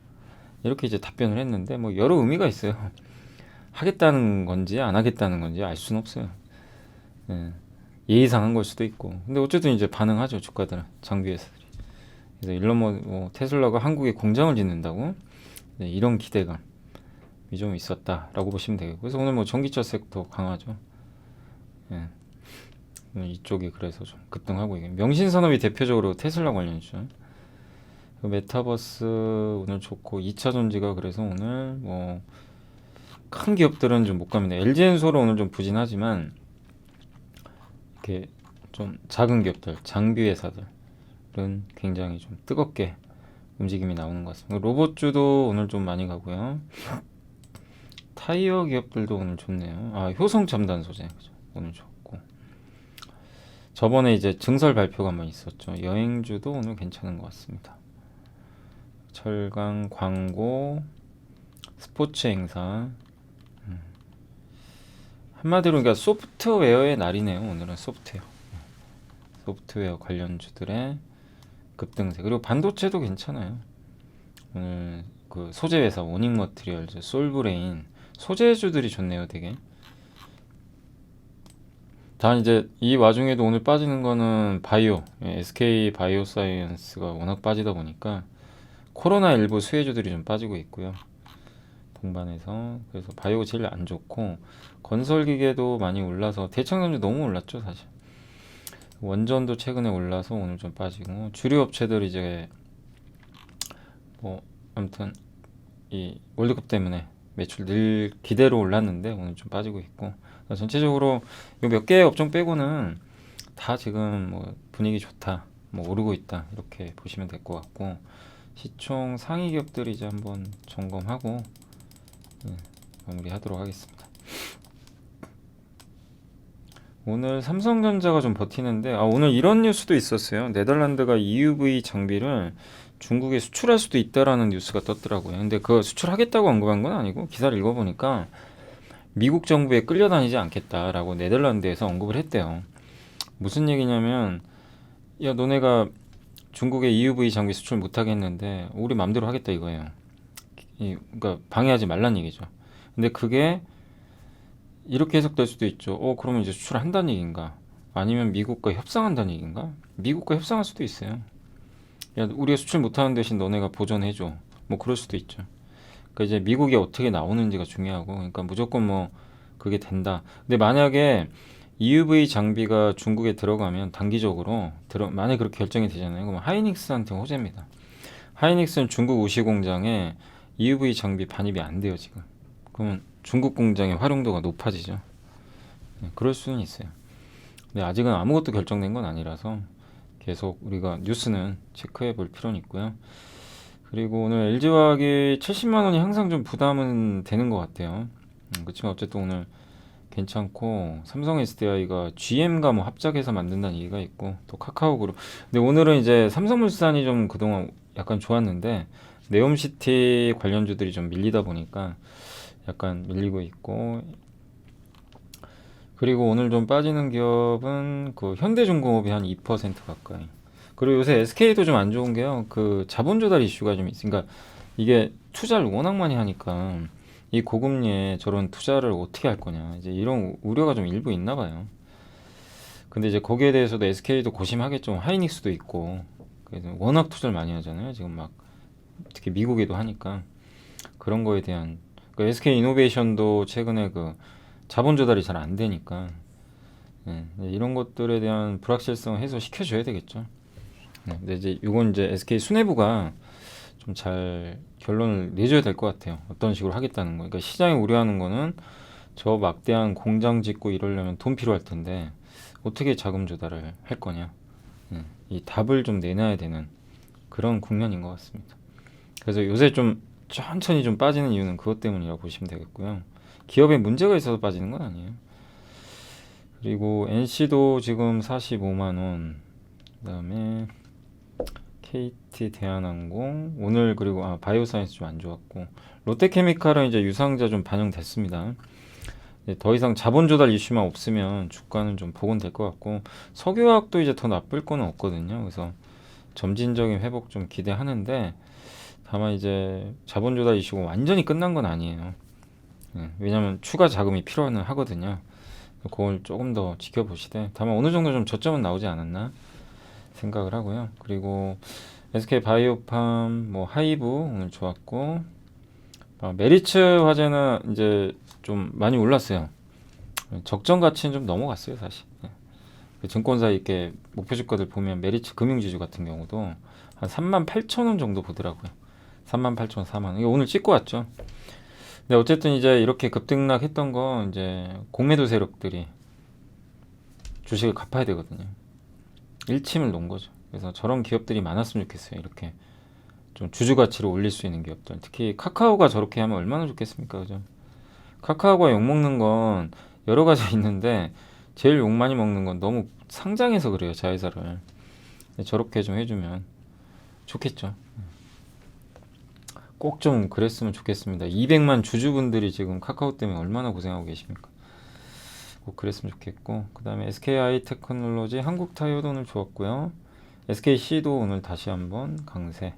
이렇게 이제 답변을 했는데 뭐 여러 의미가 있어요. 하겠다는 건지 안 하겠다는 건지 알 수는 없어요. 예의상 한 걸 수도 있고. 근데 어쨌든 이제 반응하죠 주가들은 장비회사들이. 그래서 일론 뭐 테슬라가 한국에 공장을 짓는다고 이런 기대감이 좀 있었다라고 보시면 되겠고. 그래서 오늘 뭐 전기차 섹터 강하죠. 이쪽이 그래서 좀 급등하고 있고 명신산업이 대표적으로 테슬라 관련이죠. 메타버스 오늘 좋고 2차 전지가 그래서 오늘 뭐 큰 기업들은 좀 못 갑니다. LG엔솔은 오늘 좀 부진하지만 이렇게 좀 작은 기업들, 장비 회사들은 굉장히 좀 뜨겁게 움직임이 나오는 것 같습니다. 로봇주도 오늘 좀 많이 가고요. 타이어 기업들도 오늘 좋네요. 아, 효성 첨단 소재 그죠? 오늘 좋고. 저번에 이제 증설 발표가 한번 있었죠. 여행주도 오늘 괜찮은 것 같습니다. 철강, 광고, 스포츠 행사. 한마디로 그러니까 소프트웨어의 날이네요. 오늘은 소프트웨어 관련주들의 급등세. 그리고 반도체도 괜찮아요. 오늘 그 소재 회사 오닉 머티리얼즈, 솔브레인 소재주들이 좋네요, 되게. 단 이제 이 와중에도 오늘 빠지는 거는 바이오, SK 바이오사이언스가 워낙 빠지다 보니까 코로나19 수혜주들이 좀 빠지고 있고요. 동반해서 그래서 바이오 제일 안 좋고 건설기계도 많이 올라서 대청산주 너무 올랐죠, 사실. 원전도 최근에 올라서 오늘 좀 빠지고 주류 업체들 이제 뭐 아무튼 이 월드컵 때문에 매출 늘 기대로 올랐는데 오늘 좀 빠지고 있고 전체적으로 요 몇 개의 업종 빼고는 다 지금 뭐 분위기 좋다, 뭐 오르고 있다 이렇게 보시면 될 것 같고 시총 상위 기업들이 이제 한번 점검하고 마무리하도록 하겠습니다. 오늘 삼성전자가 좀 버티는데 오늘 이런 뉴스도 있었어요. 네덜란드가 EUV 장비를 중국에 수출할 수도 있다라는 뉴스가 떴더라고요. 근데 그거 수출하겠다고 언급한 건 아니고 기사를 읽어보니까 미국 정부에 끌려다니지 않겠다라고 네덜란드에서 언급을 했대요. 무슨 얘기냐면 야 너네가 중국에 EUV 장비 수출 못하겠는데 우리 맘대로 하겠다 이거예요. 그러니까 방해하지 말란 얘기죠. 근데 그게 이렇게 해석될 수도 있죠. 그러면 이제 수출한다는 얘기인가? 아니면 미국과 협상한다는 얘기인가? 미국과 협상할 수도 있어요. 야, 우리가 수출 못하는 대신 너네가 보전해줘. 뭐 그럴 수도 있죠. 그러니까 이제 미국이 어떻게 나오는지가 중요하고, 그러니까 무조건 뭐 그게 된다. 근데 만약에 EUV 장비가 중국에 들어가면 단기적으로 만약에 그렇게 결정이 되잖아요. 그럼 하이닉스한테 호재입니다. 하이닉스는 중국 우시 공장에 EUV 장비 반입이 안 돼요 지금. 그러면 중국 공장의 활용도가 높아지죠. 그럴 수는 있어요. 근데 아직은 아무것도 결정된 건 아니라서 계속 우리가 뉴스는 체크해 볼 필요는 있고요. 그리고 오늘 LG화학이 70만 원이 항상 좀 부담은 되는 것 같아요. 그렇지만 어쨌든 오늘 괜찮고 삼성 SDI가 GM과 뭐 합작해서 만든다는 얘기가 있고 또 카카오그룹. 근데 오늘은 이제 삼성물산이 좀 그동안 약간 좋았는데 네옴시티 관련주들이 좀 밀리다 보니까 약간 밀리고 있고 그리고 오늘 좀 빠지는 기업은 그 현대중공업이 한 2% 가까이. 그리고 요새 SK도 좀 안 좋은 게요. 그 자본 조달 이슈가 좀 있으니까 이게 투자를 워낙 많이 하니까 이 고금리에 저런 투자를 어떻게 할 거냐. 이제 이런 우려가 좀 일부 있나 봐요. 근데 이제 거기에 대해서도 SK도 고심하겠죠. 하이닉스도 있고. 그래서 워낙 투자를 많이 하잖아요. 지금 막 특히 미국에도 하니까 그런 거에 대한 그 SK 이노베이션도 최근에 그 자본 조달이 잘 안 되니까 이런 것들에 대한 불확실성 해소 시켜줘야 되겠죠. 근데 이제 이건 이제 SK 수뇌부가 좀 잘 결론을 내줘야 될 것 같아요. 어떤 식으로 하겠다는 거. 그러니까 시장이 우려하는 거는 저 막대한 공장 짓고 이러려면 돈 필요할 텐데 어떻게 자금 조달을 할 거냐. 이 답을 좀 내놔야 되는 그런 국면인 것 같습니다. 그래서 요새 좀 천천히 좀 빠지는 이유는 그것 때문이라고 보시면 되겠고요. 기업에 문제가 있어서 빠지는 건 아니에요. 그리고 NC도 지금 45만 원. 그다음에 KT 대한항공 오늘 그리고 바이오사이언스 좀 안 좋았고 롯데케미칼은 이제 유상자 좀 반영됐습니다. 더 이상 자본 조달 이슈만 없으면 주가는 좀 복원될 것 같고 석유화학도 이제 더 나쁠 거는 없거든요. 그래서 점진적인 회복 좀 기대하는데 다만 이제 자본 조달 이슈가 완전히 끝난 건 아니에요. 왜냐하면 추가 자금이 필요는 하거든요. 그걸 조금 더 지켜보시되 다만 어느 정도 좀 저점은 나오지 않았나 생각을 하고요. 그리고 SK 바이오팜, 뭐 하이브 오늘 좋았고 메리츠 화재는 이제 좀 많이 올랐어요. 적정 가치는 좀 넘어갔어요, 사실. 그 증권사 이렇게 목표 주가들 보면 메리츠 금융지주 같은 경우도 한 38,000원 정도 보더라고요. 38,000원, 4만 원. 이거 오늘 찍고 왔죠. 근데 어쨌든 이제 이렇게 급등락했던 거 이제 공매도 세력들이 주식을 갚아야 되거든요. 일침을 놓은 거죠. 그래서 저런 기업들이 많았으면 좋겠어요. 이렇게 좀 주주 가치를 올릴 수 있는 기업들. 특히 카카오가 저렇게 하면 얼마나 좋겠습니까, 그죠? 카카오가 욕 먹는 건 여러 가지 있는데 제일 욕 많이 먹는 건 너무 상장해서 그래요, 자회사를. 저렇게 좀 해주면 좋겠죠. 꼭 좀 그랬으면 좋겠습니다. 200만 주주분들이 지금 카카오 때문에 얼마나 고생하고 계십니까? 꼭 그랬으면 좋겠고, 그 다음에 SKI 테크놀로지, 한국타이어도 오늘 좋았고요. SKC도 오늘 다시 한번 강세.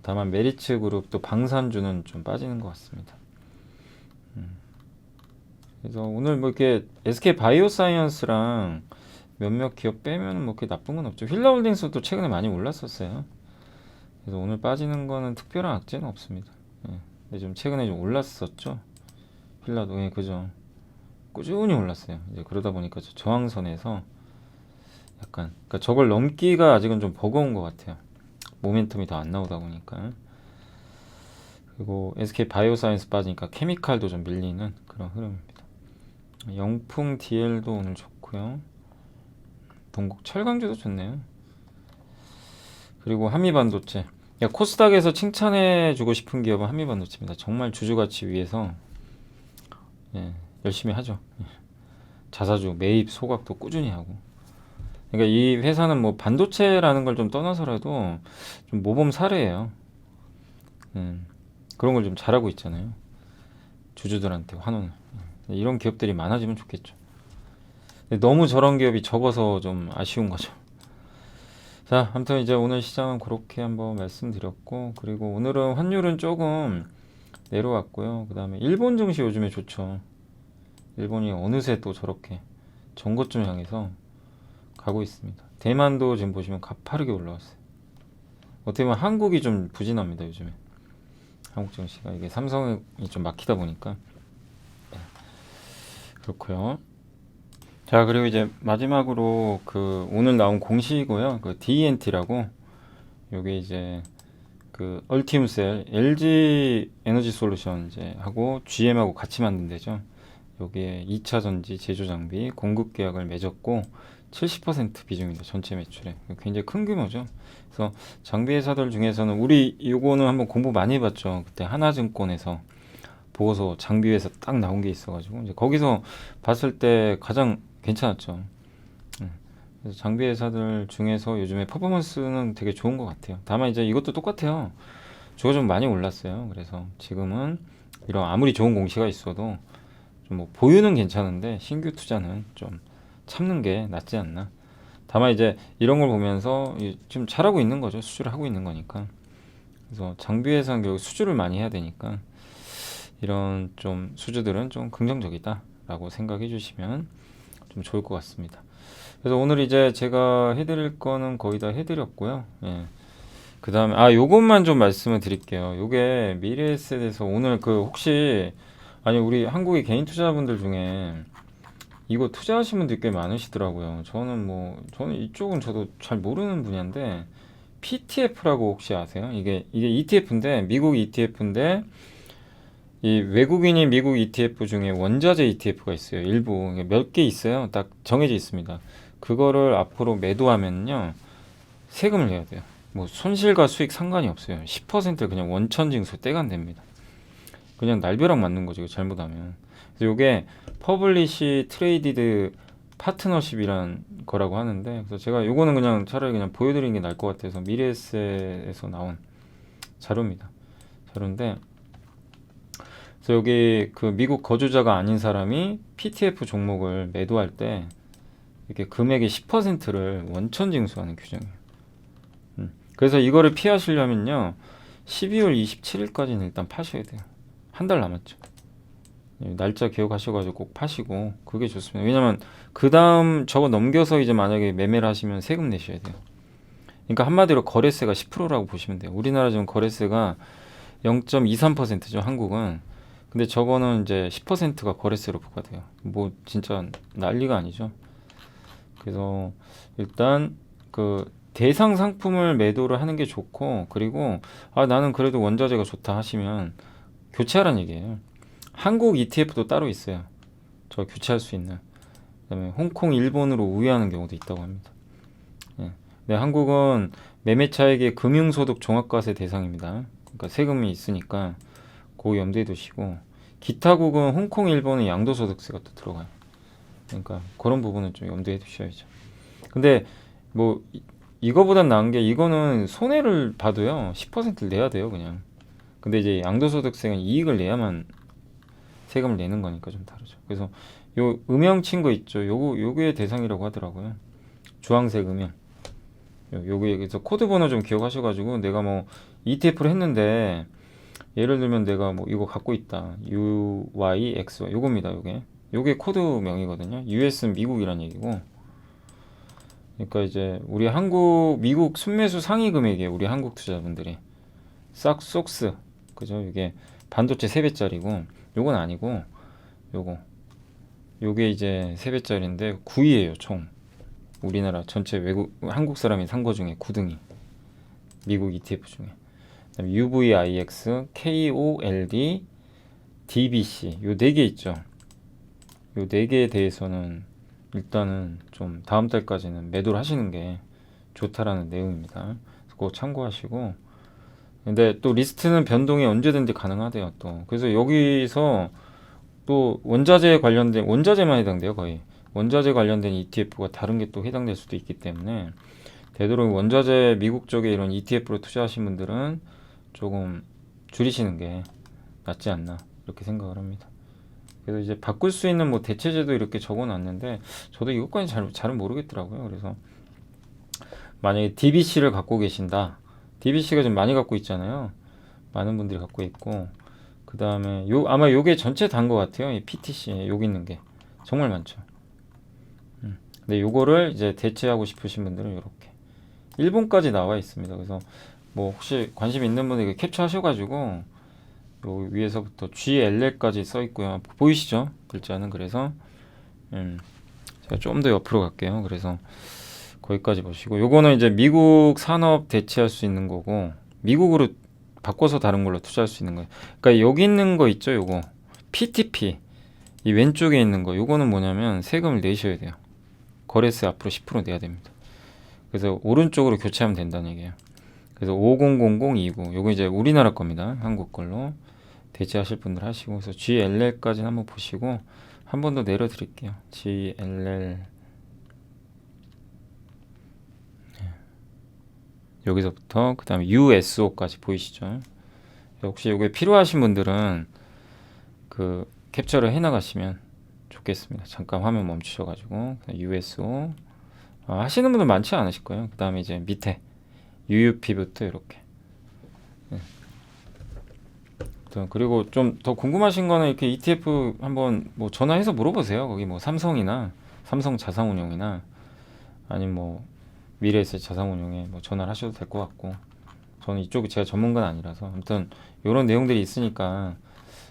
다만 메리츠 그룹도 방산주는 좀 빠지는 것 같습니다. 그래서 오늘 뭐 이렇게 SK 바이오사이언스랑 몇몇 기업 빼면 뭐 그렇게 나쁜 건 없죠. 힐라홀딩스도 최근에 많이 올랐었어요. 그래서 오늘 빠지는 거는 특별한 악재는 없습니다. 근데 좀 최근에 좀 올랐었죠. 힐라도, 그죠. 꾸준히 올랐어요. 이제 그러다 보니까 저 저항선에서 약간, 그러니까 저걸 넘기가 아직은 좀 버거운 것 같아요. 모멘텀이 더 안 나오다 보니까. 그리고 SK 바이오사이언스 빠지니까 케미칼도 좀 밀리는 그런 흐름입니다. 영풍 DL도 오늘 좋고요. 동국 철강주도 좋네요. 그리고 한미반도체. 코스닥에서 칭찬해주고 싶은 기업은 한미반도체입니다. 정말 주주가치 위해서 열심히 하죠. 자사주 매입 소각도 꾸준히 하고. 그러니까 이 회사는 뭐 반도체라는 걸 좀 떠나서라도 좀 모범 사례예요. 그런 걸 좀 잘하고 있잖아요. 주주들한테 환원을. 이런 기업들이 많아지면 좋겠죠. 근데 너무 저런 기업이 적어서 좀 아쉬운 거죠. 자, 아무튼 이제 오늘 시장은 그렇게 한번 말씀드렸고, 그리고 오늘은 환율은 조금 내려왔고요. 그 다음에 일본 증시 요즘에 좋죠. 일본이 어느새 또 저렇게 전고점 향해서 가고 있습니다. 대만도 지금 보시면 가파르게 올라왔어요. 어떻게 보면 한국이 좀 부진합니다, 요즘에. 한국 증시가 이게 삼성이 좀 막히다 보니까. 그렇고요. 자, 그리고 이제 마지막으로 그 오늘 나온 공시고요. 그 DENT라고 요게 이제 그 얼티움셀 LG 에너지 솔루션 이제 하고 GM하고 같이 만든 데죠. 요게 2차 전지 제조 장비 공급 계약을 맺었고 70% 비중입니다. 전체 매출에. 굉장히 큰 규모죠. 그래서 장비 회사들 중에서는 우리 요거는 한번 공부 많이 해봤죠. 그때 하나증권에서 보고서 장비 회사 딱 나온 게 있어가지고 이제 거기서 봤을 때 가장 괜찮았죠. 그래서 장비 회사들 중에서 요즘에 퍼포먼스는 되게 좋은 것 같아요. 다만 이제 이것도 똑같아요. 주가 좀 많이 올랐어요. 그래서 지금은 이런 아무리 좋은 공시가 있어도 좀 뭐 보유는 괜찮은데 신규 투자는 좀 참는 게 낫지 않나. 다만 이제 이런 걸 보면서 지금 잘하고 있는 거죠. 수주를 하고 있는 거니까. 그래서 장비 회사는 결국 수주를 많이 해야 되니까 이런 좀 수주들은 좀 긍정적이다라고 생각해 주시면 좀 좋을 것 같습니다. 그래서 오늘 이제 제가 해드릴 거는 거의 다 해드렸고요. 그 다음에 요것만 좀 말씀을 드릴게요. 요게 미래에셋에서 오늘 그 혹시 아니 우리 한국의 개인 투자자분들 중에 이거 투자하신 분들이 꽤 많으시더라고요. 저는 이쪽은 저도 잘 모르는 분야인데 PTF라고 혹시 아세요? 이게 ETF인데 미국 ETF인데 이 외국인이 미국 ETF 중에 원자재 ETF가 있어요. 일부 몇 개 있어요. 딱 정해져 있습니다. 그거를 앞으로 매도하면요 세금을 내야 돼요. 뭐 손실과 수익 상관이 없어요. 10%를 그냥 원천징수 떼간됩니다. 그냥 날벼락 맞는 거죠. 이거 잘못하면. 그래서 이게 퍼블리시 트레이디드 파트너십이란 거라고 하는데, 그래서 제가 요거는 그냥 차라리 그냥 보여드리는 게 나을 것 같아서 미래에셋에서 나온 자료입니다. 자료인데, 그래서 여기 그 미국 거주자가 아닌 사람이 PTF 종목을 매도할 때 이렇게 금액의 10%를 원천 징수하는 규정이에요. 그래서 이거를 피하시려면요 12월 27일까지는 일단 파셔야 돼요. 한 달 남았죠. 날짜 기억하셔가지고 꼭 파시고 그게 좋습니다. 왜냐면 그 다음 저거 넘겨서 이제 만약에 매매를 하시면 세금 내셔야 돼요. 그러니까 한마디로 거래세가 10%라고 보시면 돼요. 우리나라 지금 거래세가 0.23%죠 한국은. 근데 저거는 이제 10%가 거래세로 부과돼요. 뭐 진짜 난리가 아니죠. 그래서 일단 그 대상 상품을 매도를 하는 게 좋고, 그리고 나는 그래도 원자재가 좋다 하시면 교체하라는 얘기예요. 한국 ETF도 따로 있어요. 저 교체할 수 있는. 그다음에 홍콩, 일본으로 우회하는 경우도 있다고 합니다. 네, 한국은 매매 차익의 금융소득 종합과세 대상입니다. 그러니까 세금이 있으니까 그거 염두에 두시고, 기타국은 홍콩, 일본은 양도소득세가 또 들어가요. 그러니까 그런 부분은 좀 염두에 두셔야죠. 근데 뭐 이거보단 나은 게, 이거는 손해를 봐도요 10%를 내야 돼요 그냥. 근데 이제 양도소득세는 이익을 내야만 세금을 내는 거니까 좀 다르죠. 그래서 요 음영 친거 있죠. 요게 대상이라고 하더라고요. 주황색 음영. 요게, 그래서 코드 번호 좀 기억하셔가지고, 내가 뭐 ETF를 했는데 예를 들면 내가 뭐 이거 갖고 있다. UYX 요겁니다. 요게 코드명이거든요. US는 미국이란 얘기고. 그러니까 이제 우리 한국 미국 순매수 상위 금액이에요. 우리 한국 투자분들이 싹 속스, 그죠? 이게 반도체 3배짜리고, 요건 아니고 요거, 요게 이제 3배짜리인데 9위예요 총. 우리나라 전체 외국 한국 사람이 산 거 중에 9등이 미국 ETF 중에. 그다음에 UVIX, KOLD, DBC 요 4개 있죠. 요 4개에 대해서는 일단은 좀 다음 달까지는 매도를 하시는 게 좋다라는 내용입니다. 그래서 그거 참고하시고. 근데 또 리스트는 변동이 언제든지 가능하대요 또. 그래서 여기서 또 원자재 관련된, 원자재만 해당돼요 거의. 원자재 관련된 ETF가 다른 게 또 해당될 수도 있기 때문에, 되도록 원자재 미국 쪽에 이런 ETF로 투자하신 분들은 조금 줄이시는 게 낫지 않나 이렇게 생각을 합니다. 그래서 이제 바꿀 수 있는 뭐 대체제도 이렇게 적어놨는데, 저도 이것까지 잘은 모르겠더라고요. 그래서 만약에 DBC를 갖고 계신다. DBC가 좀 많이 갖고 있잖아요. 많은 분들이 갖고 있고, 그 다음에 아마 요게 전체 단 것 같아요. 이 PTC 여기 있는 게 정말 많죠. 근데 요거를 이제 대체하고 싶으신 분들은 이렇게 일본까지 나와 있습니다. 그래서 뭐 혹시 관심 있는 분들 이거 캡처하셔가지고 요 위에서부터 GLL까지 써 있고요. 보이시죠? 글자는. 그래서 제가 좀 더 옆으로 갈게요. 그래서 거기까지 보시고, 요거는 이제 미국 산업 대체할 수 있는 거고, 미국으로 바꿔서 다른 걸로 투자할 수 있는 거예요. 그러니까 여기 있는 거 있죠, 요거 PTP, 이 왼쪽에 있는 거, 요거는 뭐냐면 세금을 내셔야 돼요. 거래세 앞으로 10% 내야 됩니다. 그래서 오른쪽으로 교체하면 된다는 얘기예요. 그래서 500029, 요거 이제 우리나라 겁니다. 한국 걸로 대체하실 분들 하시고. 그래서 GLL까지 한번 보시고, 한 번 더 내려드릴게요. GLL 여기서부터 그 다음에 USO까지 보이시죠? 혹시 이게 필요하신 분들은 그 캡처를 해 나가시면 좋겠습니다. 잠깐 화면 멈추셔가지고 USO 하시는 분들 많지 않으실 거예요. 그 다음에 이제 밑에 UUP부터 이렇게. 네. 그리고 좀 더 궁금하신 거는 이렇게 ETF 한번 뭐 전화해서 물어보세요. 거기 뭐 삼성이나 삼성 자산운용이나 아니면 뭐 미래에셋 자산운용에 뭐 전화를 하셔도 될 것 같고, 저는 이쪽이 제가 전문가는 아니라서. 아무튼 이런 내용들이 있으니까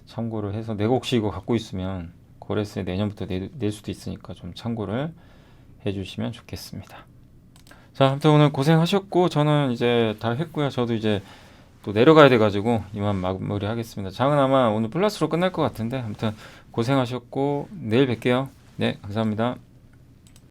참고를 해서, 내가 혹시 이거 갖고 있으면 거래세 내년부터 낼 수도 있으니까 좀 참고를 해주시면 좋겠습니다. 자, 아무튼 오늘 고생하셨고, 저는 이제 다 했고요. 저도 이제 또 내려가야 돼가지고 이만 마무리 하겠습니다. 장은 아마 오늘 플러스로 끝날 것 같은데, 아무튼 고생하셨고 내일 뵐게요. 네, 감사합니다.